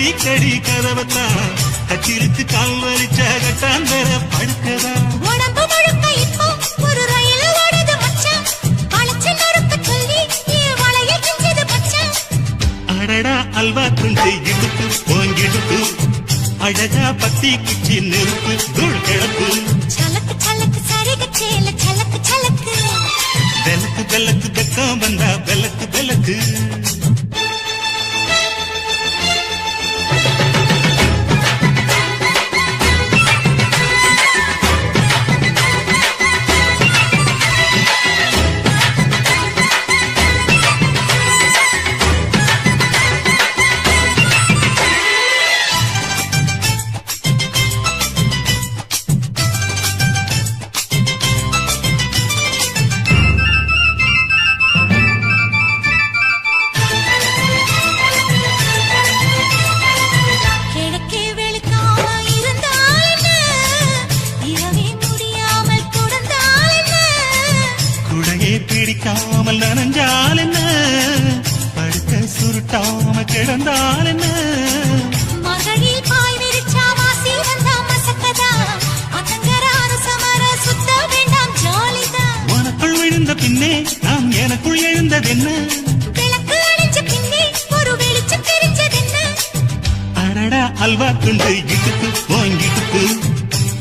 அடிக்கடி கதவத்தான் கச்சிருக்கு கால் வலிச்ச கட்டாந்தர படுக்கதா உடம்பு முழுக்க இப்போ ஒரு ரயில் ஓடுது மச்சான் வளைச்சு நொறுக்க சொல்லி என் வளையல் கிஞ்சது மச்சான் அடடா அல்வா துண்டு இடுப்பு போங்கிடுப்பு அழகா பத்தி கிச்சி நெருப்பு தூள் கிழப்பு சலக்கு சலக்கு சரிக சேல சலக்கு சலக்கு வெலக்கு வெலக்கு வெக்கம் வந்தா வெலக்கு வெலக்கு கிழக்கே வெளுக்காம இருந்தால் என்ன இரவே முடியாமல் கொடுந்தால் என்ன குடையே பிடிக்காமல் நனைஞ்சால் என்ன படுக்க சுருட்டாம கிடந்தால் என்ன மகளில் பாய் விரிச்சா வாசி வந்தா மசக்கதா அத்தங்கரான சமர சுத்த வேண்டாம் ஜாலிதான் உனக்குள் விழுந்த பின்னே நாம் எனக்குள் எழுந்ததென்ன விளக்கு அணைஞ்ச பின்னே ஒரு வெளிச்சம் தெரிஞ்சதென்ன அடடா அல்வா துண்டு இடுப்பு போங்கிடுப்பு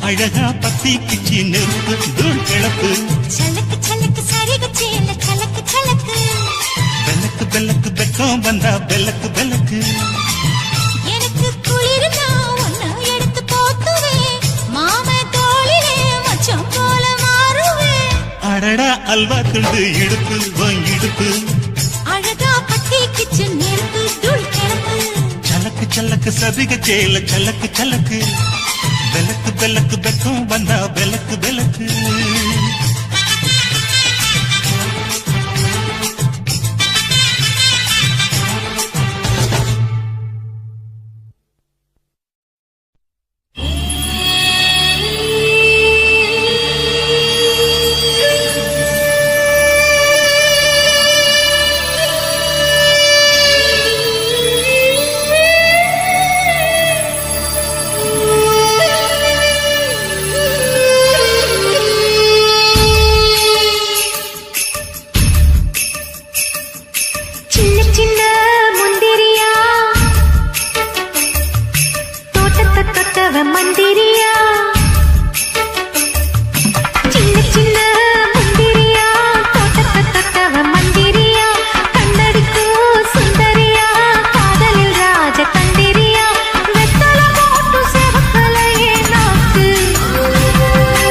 அழகா பத்தி கிச்சி நெருப்பு தூள் கிழப்பு சலக்கு சலக்கு சரிக சேல சலக்கு சலக்கு வெலக்கு வெலக்கு வெக்கம் வந்தா வெலக்கு வெலக்கு எனக்கு குளிர்னா ஒன்ன எடுத்து போத்துவேன் மாம தோளிலே மச்சம் போல மாறுவேன் அடடா அல்வா துண்டு இடுப்பு போங்கிடுப்பு அழகா பட்டி கிச்சன் நெருப்பு தூள் கிளப்பு சலக்கு சலக்கு சதிக சேல சலக்கு சலக்கு வெலக்கு வெலக்கு வெக்கம் வந்தா வெலக்கு வெலக்கு சின்ன சின்ன முந்திரியா தோட்டத்தை தொட்டவ மந்திரியா சின்ன சின்ன முந்திரியா தோட்டத்தை தொட்டவ மந்திரியா கண்ணடிக்கும் சுந்தரியா காதலில் ராஜ தந்திரியா வெத்தல போட்டு செவக்கலையே நாக்கு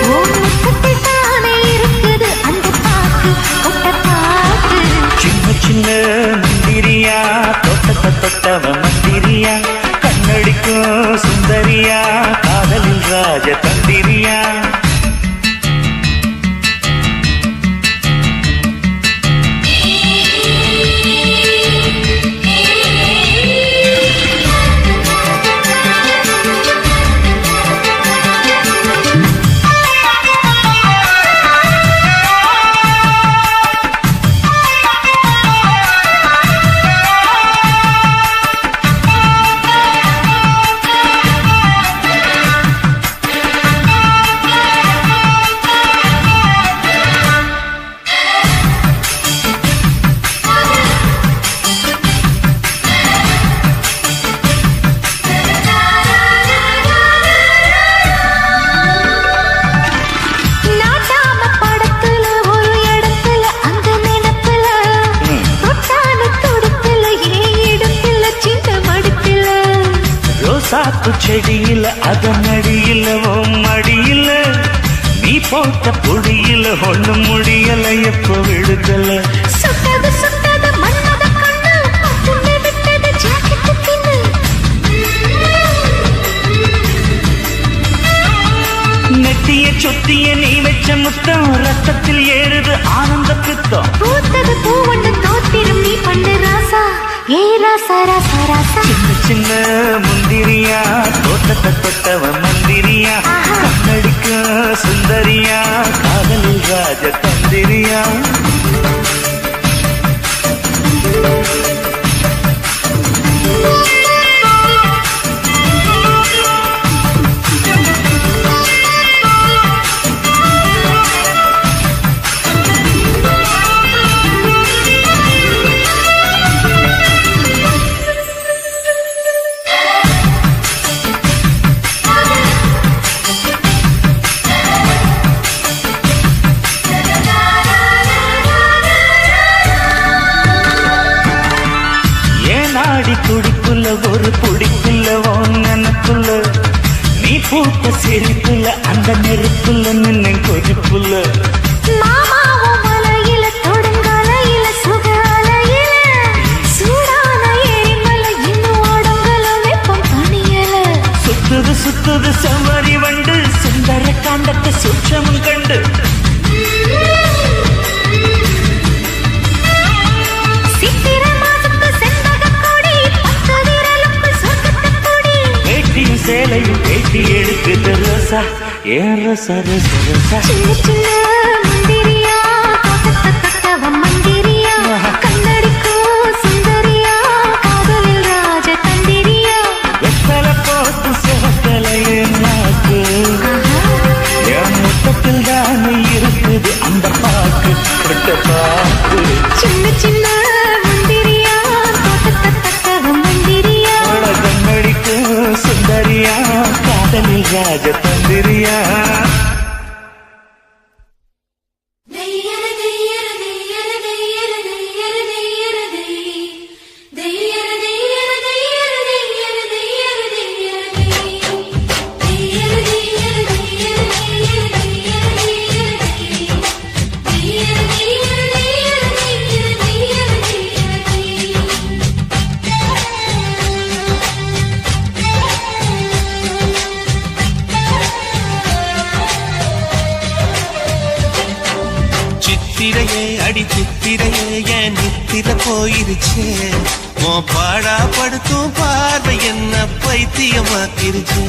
ஓ முத்தத்தில் தானே இருக்குது அந்த பாக்கு ஒட்ட பாக்கு சின்ன சின்ன மந்திரியா தோட்டத்தை தொட்டவ மந்திரியா கண்ணடிக்கும் சுந்தரியா காதலில் ராஜ தந்திரியா நாட்டாம படத்துல ஒரு இடத்துல அந்த நினைப்புல தொட்டான துடுப்புல ஏன் இடத்துல சின்ன மடுப்புல ரோசாப்பு செடியில அதன் அடியில மடியில நீ போட்ட பொடியில ஒண்ணு முடியல எப்போ விடுதல சுட்டது சுட்டது மன்னத கண்ணு பட்டுன்னு விட்டது ஜாக்கெட்டு பின்னு நெத்திய சொத்திய நீ வச்ச முத்தம் ரத்தத்தில் ஏறுது ஆனந்த பித்தம் பூத்தது பூவண்டு தோத்திரும் நீ பண்ணு ராசா ஏ ராசா ராசா ராசா சின்ன சின்ன முந்திரியா தோட்டத்தை தொட்டவ மந்திரியா கண்ணடிக்க சுந்தரியா காதலில் ராஜ தந்திரியா கண்ணாடி குடிக்குள்ள ஒரு குடிக்குள்ள ஒன்னக்குள்ள நீ பூத்த சிரிப்புல அந்த நெருப்புல நின்ன கொதிப்புல மாமாவும் மலையில தொடங்காலையில சுகாலையில சூடான எரிமலை இன்னும் ஓடங்கல வெப்பம் தனியல சுத்துது சுத்துது செவ்வரி வண்டு சுந்தர காண்டத்தை சுற்றமும் கண்டு சித்திர மாசத்து செண்பகக் கொடி பத்து விரலுக்கு சொர்க்கத்துக் கொடி வேட்டியும் சேலையும் வேட்டி எடுக்குது ரோசா ஏன் ரோசா ரோசா ரோசா சின்ன சின்ன மந்திரியா தோட்டத்தவ மந்திரியா கண்ணடிக்கும் சுந்தரியா காதலில் ராஜ தந்திரியா வெத்தல போட்டு சிவத்தலையே நாக்கு என் முத்தத்தில் தானே இருக்குது அந்த பாக்கு விட்ட பாக்கு சின்ன சின்ன மந்திரியா தோட்டத்தவ மந்திரியா கண்ணடிக்கு சுந்தரியா காதலில் ராஜ தந்திரியா சித்திரையே அடி சித்திரையே என் நித்திர போயிருச்சே உன் பாடா படுத்தும் பார்வை என்ன பைத்தியமாக்கிருச்சு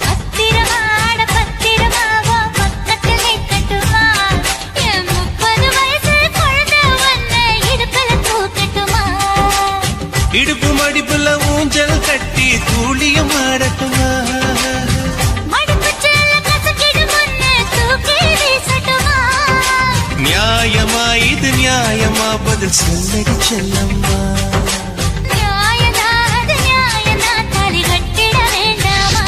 பத்திரமாட பத்திரமாவோ பக்கத்தில் நிற்கட்டுமா என் 30 வயசு குழந்தை ஒன்ன இடுப்புல தூக்கட்டுமா இடுப்பு மடிப்புல ஊஞ்சல் கட்டி கூலியம் ஆடட்டுமா மடுப்பு செல்ல கசக்கிடு முன்ன தூக்கி வீசட்டுமா நியாயமா இது நியாயமா பதில் சொல்லடி செல்லம்மா நியாயனாது நியாயனா தாலி கட்டிட வேண்டாமா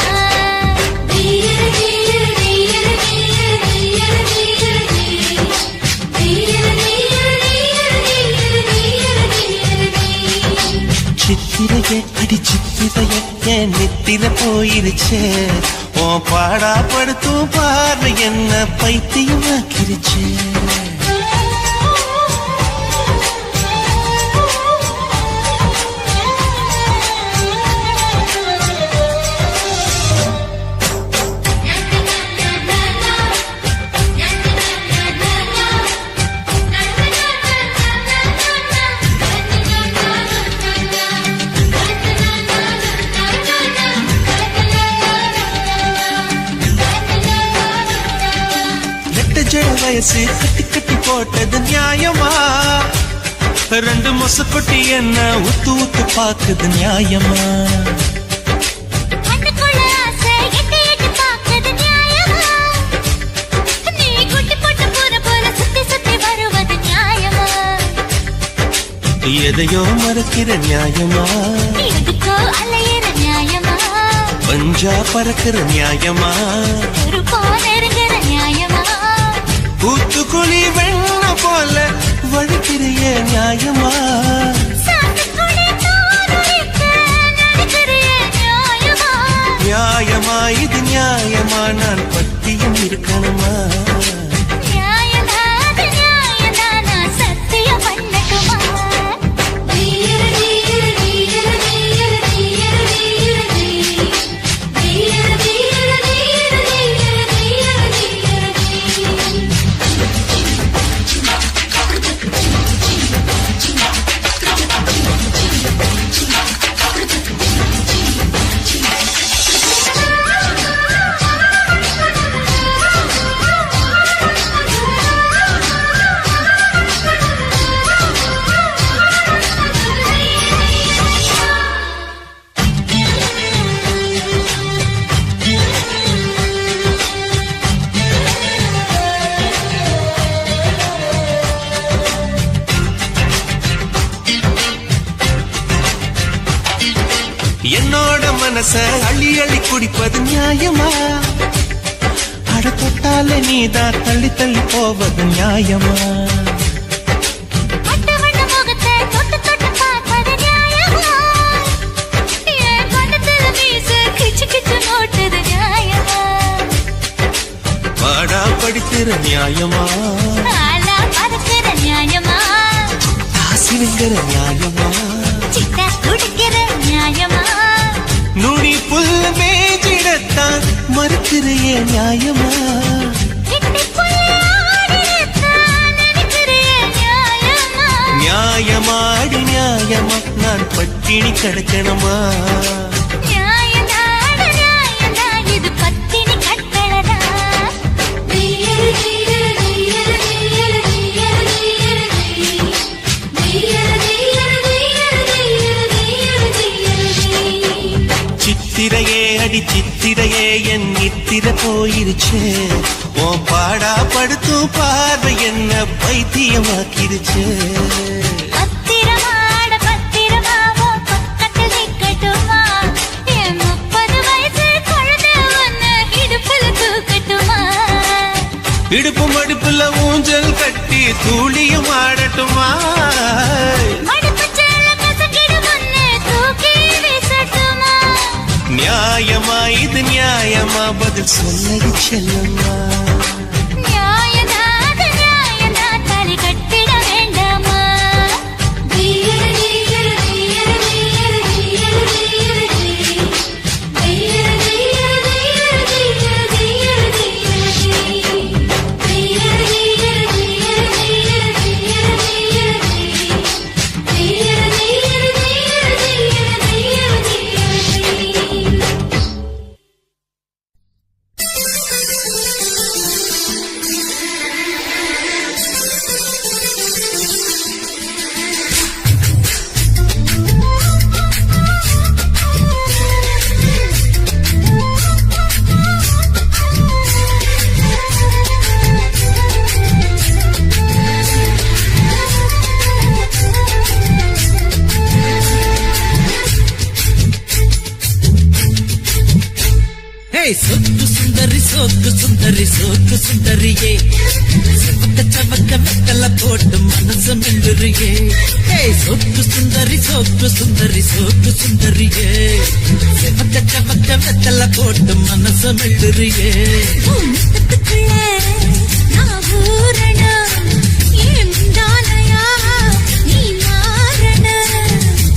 சித்திரையே அடி சித்திரையே என் நித்திர போயிருச்சே உன் பாடா படுத்தும் பார்வை என்ன பைத்தியமாக்கிருச்சே ஜட வயசு கட்டி கட்டி போட்டது நியாயமா ரெண்டு மொசப்பட்டி என்ன உத்து உத்து பாக்குது நியாயமா கண்ணுக்குள்ள ஆசை எட்டி எட்டி பார்க்குது நியாயமா நீ குட்டி போட்ட பூனை போல சுத்தி சுத்தி வருவது நியாயமா எதையோ மறக்கிற நியாயமா எதுக்கோ அலையிற நியாயமா பஞ்சா பறக்கிற நியாயமா ஒரு போனருங்கிற நியாயமா ஊத்துக்குழி வெண்ண போல வழிக்கிறிய நியாயமா சாத்துக்குடி தோலுரிக்க நடிக்கிறிய நியாயமா நியாயமா இது நியாயமா நான் பத்தியும் இருக்கணுமா நியாயனாது நியாயனா நான் சத்தியம் பண்ணட்டுமா என்னோட மனச அள்ளி அள்ளி குடிப்பது நியாயமா அட தொட்டாலே நீதான் தள்ளி தள்ளி போவது நியாயமா அட்டவண்ண முகத்தை தொட்டு தொட்டு பார்ப்பது நியாயமா பறக்கிற நியாயமா ஆலா பறக்கிற நியாயமா ஆசினுங்கிற நியாயமா சிட்டா துடிக்கிற நியாயமா நுனி புல்ல மேஜிடத்தான் மறுக்கிறையே நியாயமா நியாயமாடி நியாயமா நான் பட்டினி கிடக்கணுமா இது பத்தினி கட்டளதா சித்திரையே அடி சித்திரையே என் நித்திர போயிருச்சு உன் பாடா படுத்தும் பார்வை என்ன பைத்தியமாக்கிருச்சு பத்திரமாட பத்திரமாவோ பக்கத்தில் நிக்கட்டுமா என் 30 வயசு குழந்தை ஒன்னு இடுப்புல தூக்கட்டுமா இடுப்பு மடுப்புல ஊஞ்சல் கட்டி தூளியும் ஆடட்டுமா மடுப்பு சேல கசக்கிடு ஒன்னு தூக்கி வீசட்டுமா நியாயமா இது நியாயமா பதில் சொல்லடி செல்லம்மா நியாயநாத நியாயநா தாலி கட்டிட வேண்டாமா சொக்கு சுந்தரி சோக்கு சுந்தரி சோக்கு சுந்தரியே செவக்க சவக்க வெத்தல போட்டு மனசு மில்லுறியே சொக்கு சுந்தரி சோக்கு சுந்தரி சோக்கு சுந்தரியே செவக்க சவக்க வெத்தல போட்டு மனசு மில்லுறியே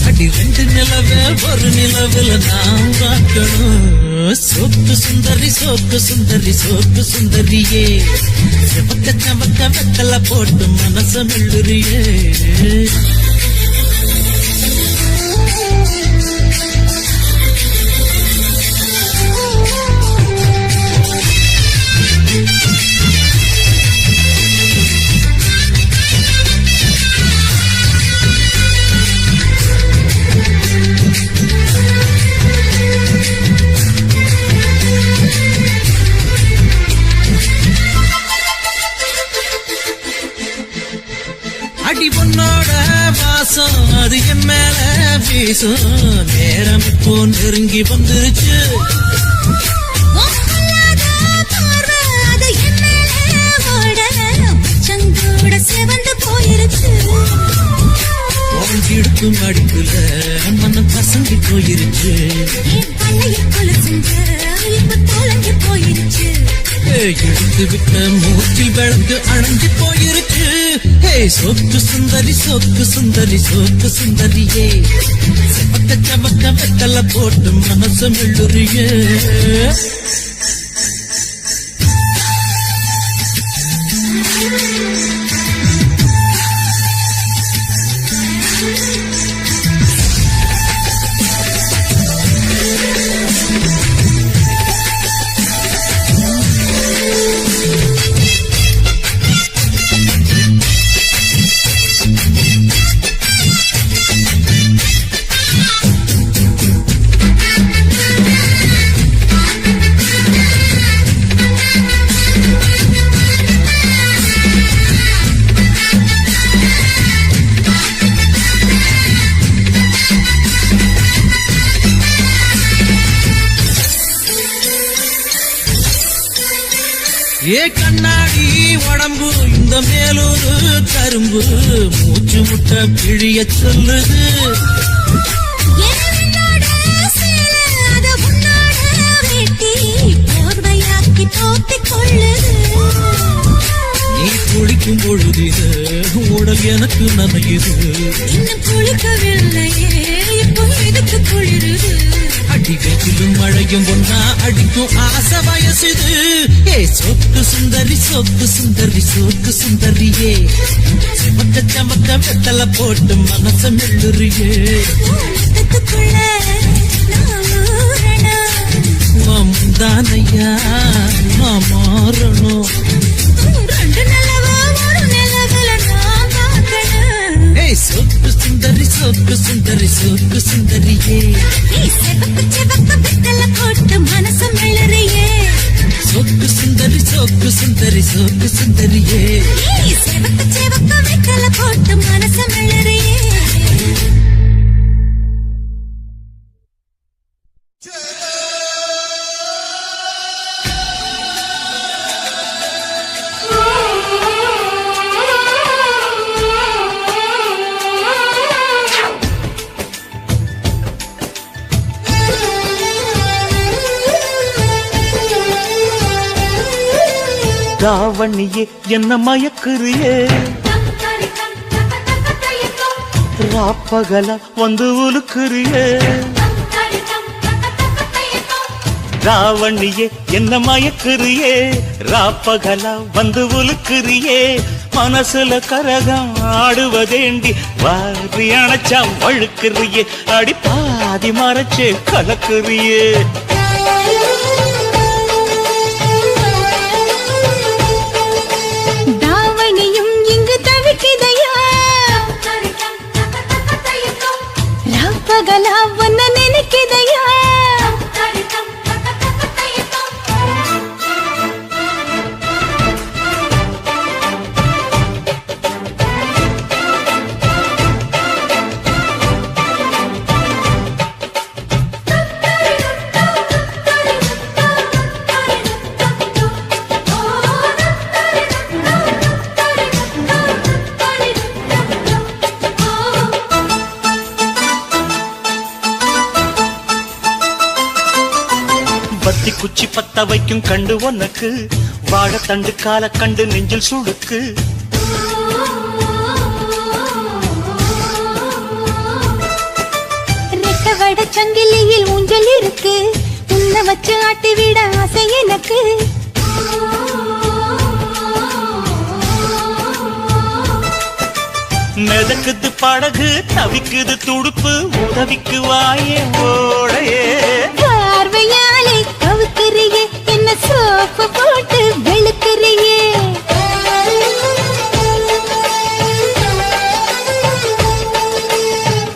அடி ரெண்டு நிலவே ஒரு நிலவில் நான் பார்க்கணும் சோக்கு சுந்தரி சோக்கு சுந்தரி சோக்கு சுந்தரியே செவக்க சவக்க வெத்தல போட்டு மனச மில்லுறியே அடி பொன்னோட வாசம் அது என் மேல வீசும் நேரம் இப்போ நெருங்கி வந்துருச்சு இடுக்கும் அடிப்புல மனம் பசங்கி போயிருச்சு எடுத்து விட்ட மூச்சில் விளந்து அணைஞ்சு போயிருச்சு சொக்கு சுந்தரி சொக்கு சுந்தரி சொக்கு சுந்தரியே செவக்க சவக்க வெத்தல போட்டு மனசு மில்லுறியே ஏ கண்ணாடி உடம்பு இந்த மேலூரு கரும்பு மூச்சு முட்டை பிழிய சொல்லுது நீ குளிக்கும் பொழுதிது உடல் எனக்கு நனையுது. இன்னும் குளிக்கவில்லையே இப்போ எதுக்கு குளிருது? அடிவெயிலும் மழையும் ஒன்னா அடிக்கும் ஆசை வயசுது. ஏ சொக்கு சுந்தரி சொக்கு சுந்தரி சொக்கு சுந்தரியே, செமக்க சமக்க வெத்தல போட்டு மனச மெல்லுறியே. முத்தத்துக்குள்ள நான் ஊறணும். தானையா நான் மாறணும். ரெண்டு நிலவா ஒரு நிலவுல நான் பார்க்கணும். ஏய் சொக்கு சுந்தரி சொக்கு சுந்தரி சொக்கு சுந்தரியே, நீ செவக்கு செவக்கு வெத்தல போட்டு மனச மெல்லுறியே. சொக்கு சுந்தரி சொக்கு சுந்தரி சொக்கு சுந்தரியே. நீ செவக்கு செவக்கு வெத்தல போட்டு மனச மெல்லுறியே. ராவணியே என்ன மயக்குறியே, ராப்பகல வந்து உலுக்குறியே. ராவணியே என்ன மயக்குறியே, ராப்பகல வந்து உலுக்குறியே. மனசுல கரகம் ஆடுவதேண்டி வாரி அணைச்சா வழுக்குறியே. அடி பாதி மறைச்சே கலக்குறியே. தாவணியும் இங்கு தவிக்குதையா, ராப்பகலா ஒன்ன நினைக்குதையா. பத்தி குச்சி பத்த வைக்கும் கண்டு உனக்கு, வாழத்தண்டு கால கண்டு நெஞ்சில் சுடுக்கு. ரெக்க வட சங்கிலியில் ஊஞ்சல் இருக்கு, உன்னை வச்சு ஆட்டி விட ஆசை எனக்கு. மிதக்குது படகு தவிக்குது துடுப்பு, உதவிக்கு வாயே ஓடையே. பார்வையாலே கவுக்குறியே, என்ன சோப்பு போட்டு வெளுக்குறியே.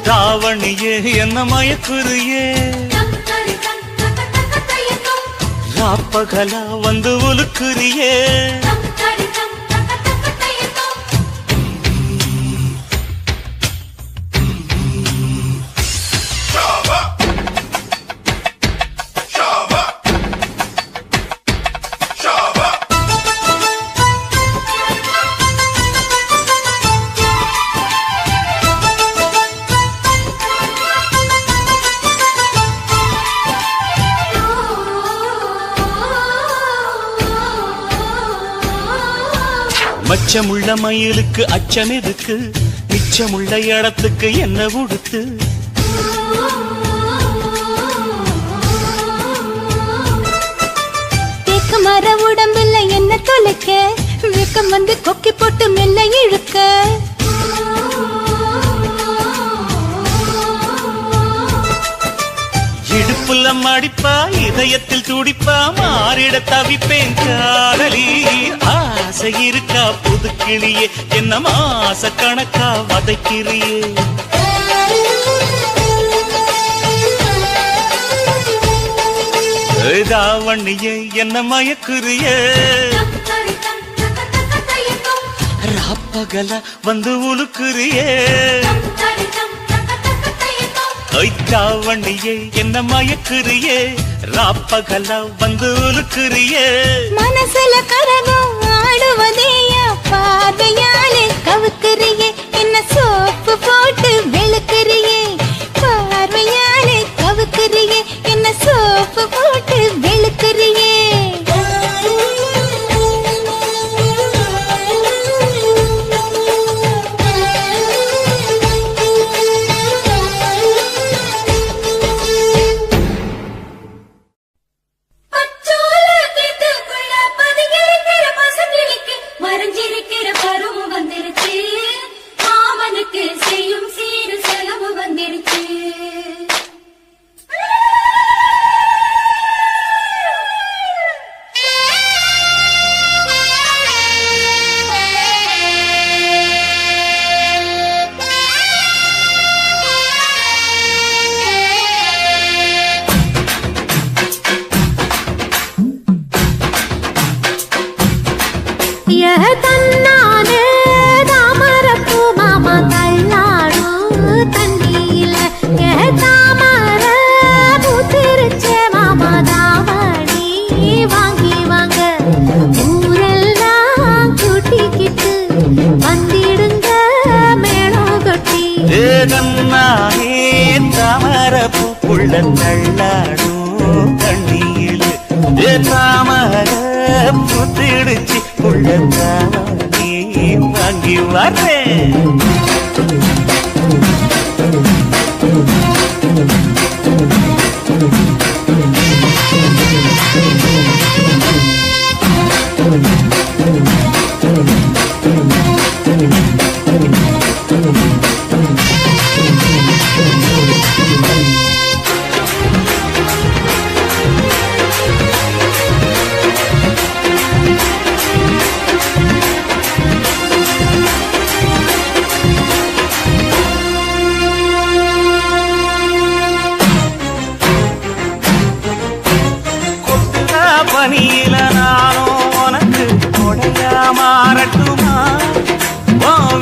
ராவணியே என்ன மயக்குறியே, ராப்பகலா வந்து உலுக்குறியே. மச்சமுள்ள மயிலுக்கு அச்சம் எதுக்கு, மிச்சமுள்ள இடத்துக்கு என்ன உடுத்து. தேக்க மர உடம்புல என்ன தொலைக்க, வெக்கம் வந்து கொக்கி போட்டு மெல்ல இழுக்க. இடுப்புல மடிப்பா இதயத்தில் துடிப்பா, மாறிட தவிப்பேன் காதலி. ஆசை இருக்கா புதுக்கிளியே, என்ன மாச கணக்கா வதைக்கிறியே. தாவணியே என்ன மயக்குறியே, ராப்பகல வந்து உலுக்குறியே. தாவணியே என்ன மயக்குறியே, ராப்பகல வந்து உலுக்குறியே. மனசுல கரகம் ஆடுவதேயா, பார்வையாலே கவுக்குறியே, என்ன சோப்பு போட்டு வெளுக்குறியே. பார்வையாலே கவுக்குறியே, என்ன சோப்பு போட்டு வெளுக்குறியே. தன்னானே தாமரப்பூ மாமா தள்ளாடும் தண்ணியில தாமர பூத்திருச்சே மாமா தாவணி வாங்கி வாங்க ஊரெல்லாம் கூட்டிக்கிட்டு வந்திடுங்க மேளம் கொட்டி ஏதன்னானே தாமரப்பூ புள்ள தள்ளாடும் தண்ணியில் தாமர புத்திடுச்சு புள்ள தாவணி வாங்கி வரேன் பனியில நானும் உனக்கு கொடையா மாறட்டுமா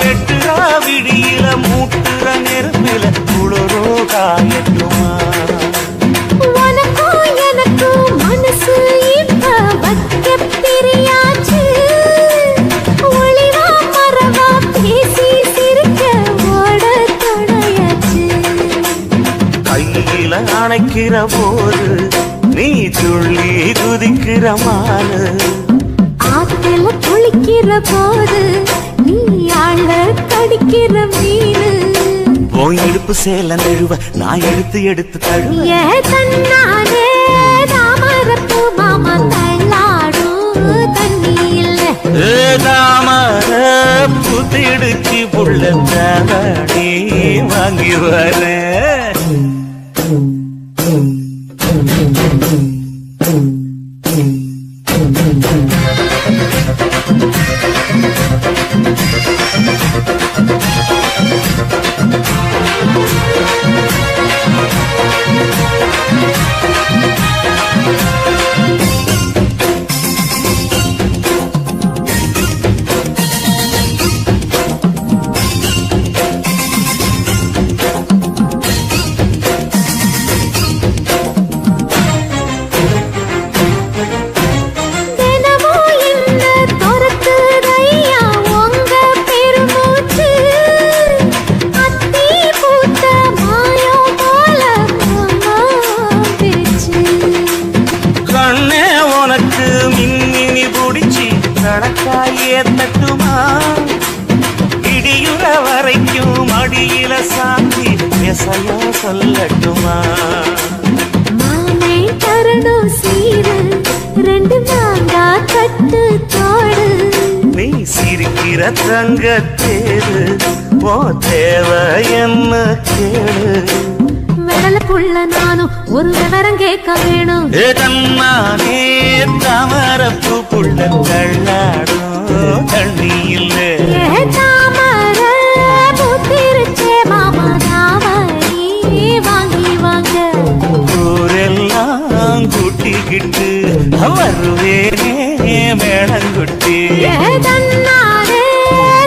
வெட்டுற விடியில மூட்டுற நெருப்பில குளிரோ காயட்டுமா உனக்கும் எனக்கும் மனசு இப்ப வைக்க பிரியாச்சு ஒளிவா மரவா பேசி சிரிக்க ஓட துணையாச்சு கையில அணைக்கிற போது நீ துள்ளி குதிக்கிற மானு ஆத்துல குளிக்கிற போது நீ ஆள கடிக்கிற மீனு போய் இடுப்பு சேல நழுவ நான் எடுத்து எடுத்து தழுவ தன்னானே தாமரப்பூ மாமா தள்ளாடும் தண்ணியில் தாமர புத்திடுச்சு புள்ள தாவணி வாங்கி வரேன் நடக்காயே தட்டுமா இடியுற வரைக்கும் அடியில சாந்தி எசையா சொல்லட்டுமா மாமே தரணும் சீரு ரெண்டு மாங்கா கட்டு தோடு நீ சிரிக்கிற தங்கத்தேரு ஓ தேவை என்ன கேடு வெடலுக்குள்ள நானும் ஒரு விவரம் கேட்க வேணும் தன்னானே தாமரப்பூ புள்ள தள்ளாடும் தண்ணியில் தாமர பூத்திருச்சே மாமா தாவணி வாங்கி வாங்க ஊரெல்லாம் கூட்டிக்கிட்டு வருவேனே மேளங்குட்டி தன்னாரே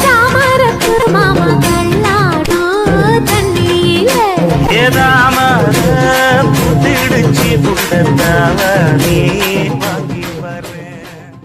தாமரப்பூ மாமா தள்ளாடும் தண்ணியில் தாமர புத்திடுச்சு புள்ள தாவணி வாங்கி வரேன்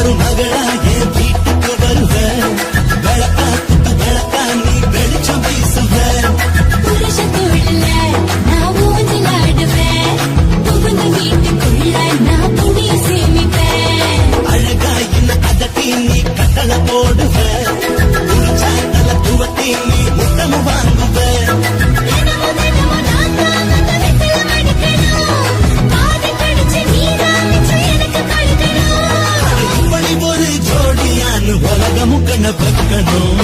மருமகளா என் வீட்டுக்கு வருவ விளக்காத்துக்கு விளக்கா நீ வெளிச்சம் வீசுவ புருஷத்துள்ள நான் ஊஞ்சல் ஆடுவேன் புகுந்த வீட்டுக்குள்ள நான் துணிய சேமிப்பேன் அழகா என்ன அதட்டி நீ கட்டளை போடுவ புரிச்சாத்தல துவத்தி நீ முத்தம் வாங்குவ இப்படி ஒரு ஜோடியான்னு உலகமும் கண்ண வைக்கணும்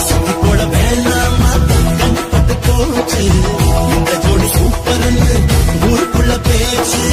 சுத்தி போட வேணாமா கண்பட்டு போச்சு இந்த ஜோடி சூப்பர்னு ஊருக்குள்ள பேச்சு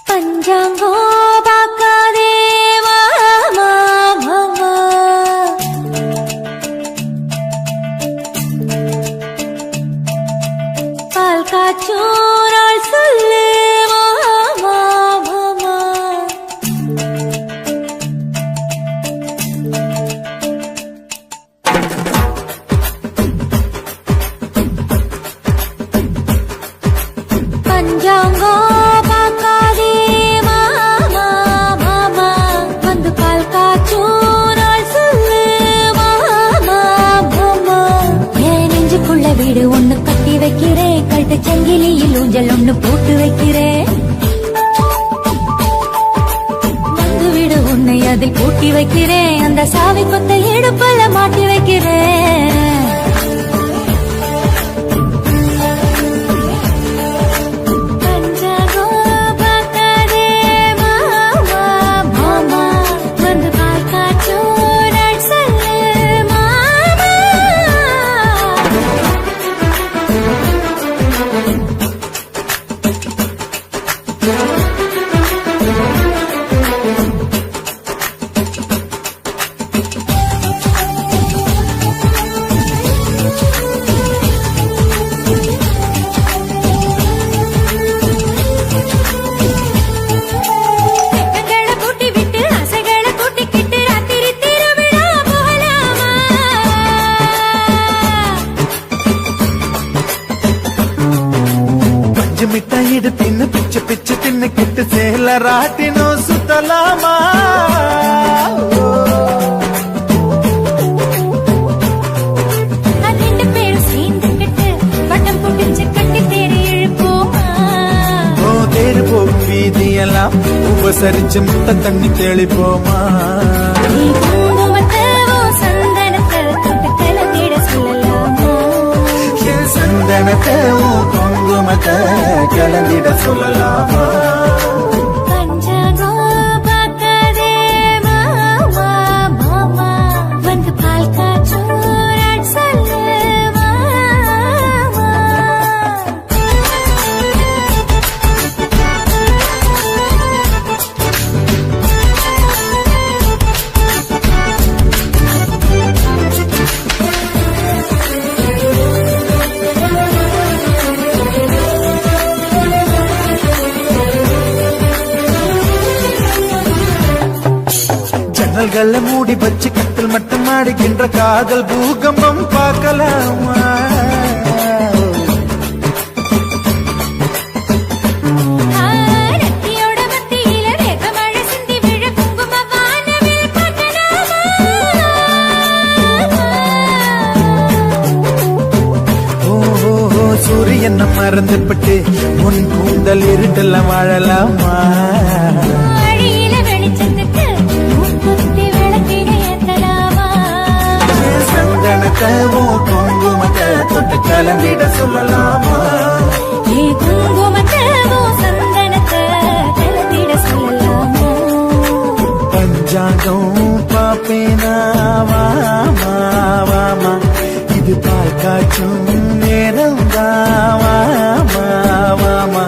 பஞ்சாங்கோ பார்க்காதே மாமா மாமா பால் காய்ச்சும் நாள் சொல்லு மாமா மாமா பஞ்சாங்கோ வீடு ஒண்ணு கட்டி வைக்கிறேன் கழுத்து சங்கிலியில் ஊஞ்சல் ஒண்ணு போட்டு வைக்கிறேன் வந்து வீடு உன்னை அதில் பூட்டி வைக்கிறேன் அந்த சாவி கொத்த இடுப்பல மாட்டி வைக்கிறேன் மிட்டாயிடு தின்னு பிச்சு பிச்சு தின்னு கிட்டு சேல ராட்டினோ சுத்தலாமா ரெண்டு பேரும் சேர்ந்துக்கிட்டு வட்டம் போட்டு கட்டி தேடி இழுப்போமா தேடு போகும் சொல்லலாம் உபசரிச்சு முட்டை தண்ணி தெளிப்போமா நீ குங்குமத்தை உன் சந்தனத்தை தொட்டு கலந்திட சொல்லலாமா என் சந்தனத்தை உன் குங்குமத்தை கலந்திட சொல்லலாமா பஞ்சாங்கம் பார்க்காதே மாமா மாமா வந்து பால் காய்ச்சும் ராட் சொல்லு மாமா ஜன்னல்களை மூடி வச்சு கட்டில் மட்டும் ஆடுகின்ற காதல் பூகம்பம் பார்க்கலாமா ரத்தியோட மத்தியில வேகமழை சிந்தி விழ குங்கும வானவில் பார்க்கலாமா ஓ சூரியன் மறந்துபட்டு உன் கூந்தல் இருட்டெல்லாம் வாழலாமா வழியில வெளிச்சத்துக்கு மூக்குத்தி விளக்கிட ஏத்தலாமா சந்தனத்தை உன் குங்குமத்தை தொட்டு கலந்திட சொல்லலாமா ஏ குங்குமத்தை உன் சந்தனத்தை கலந்திட சொல்லலாமா பஞ்சாங்கம் பாப்பேனா வாமா வாமா இது பால் காய்ச்சும் நேரம் வாமா வாமா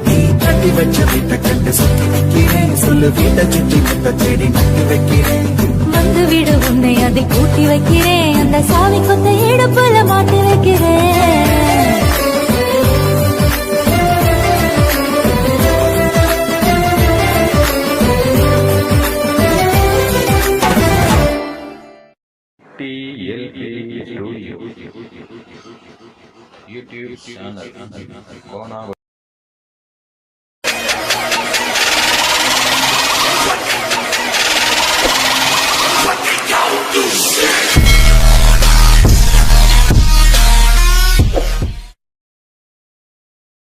நீ கட்டி வச்ச வீட்டை கண்டு சுத்தி வைக்கிறேன் சொல்லு வீட்டை சுற்றி முத்த செடி நட்டு வைக்கிறேன் வந்து விடு உன்னை அதை கூட்டி வைக்கிறேன் அந்த சாவி கொத்த இடுப்புல மாட்டி வைக்கிறேன் YouTube channel.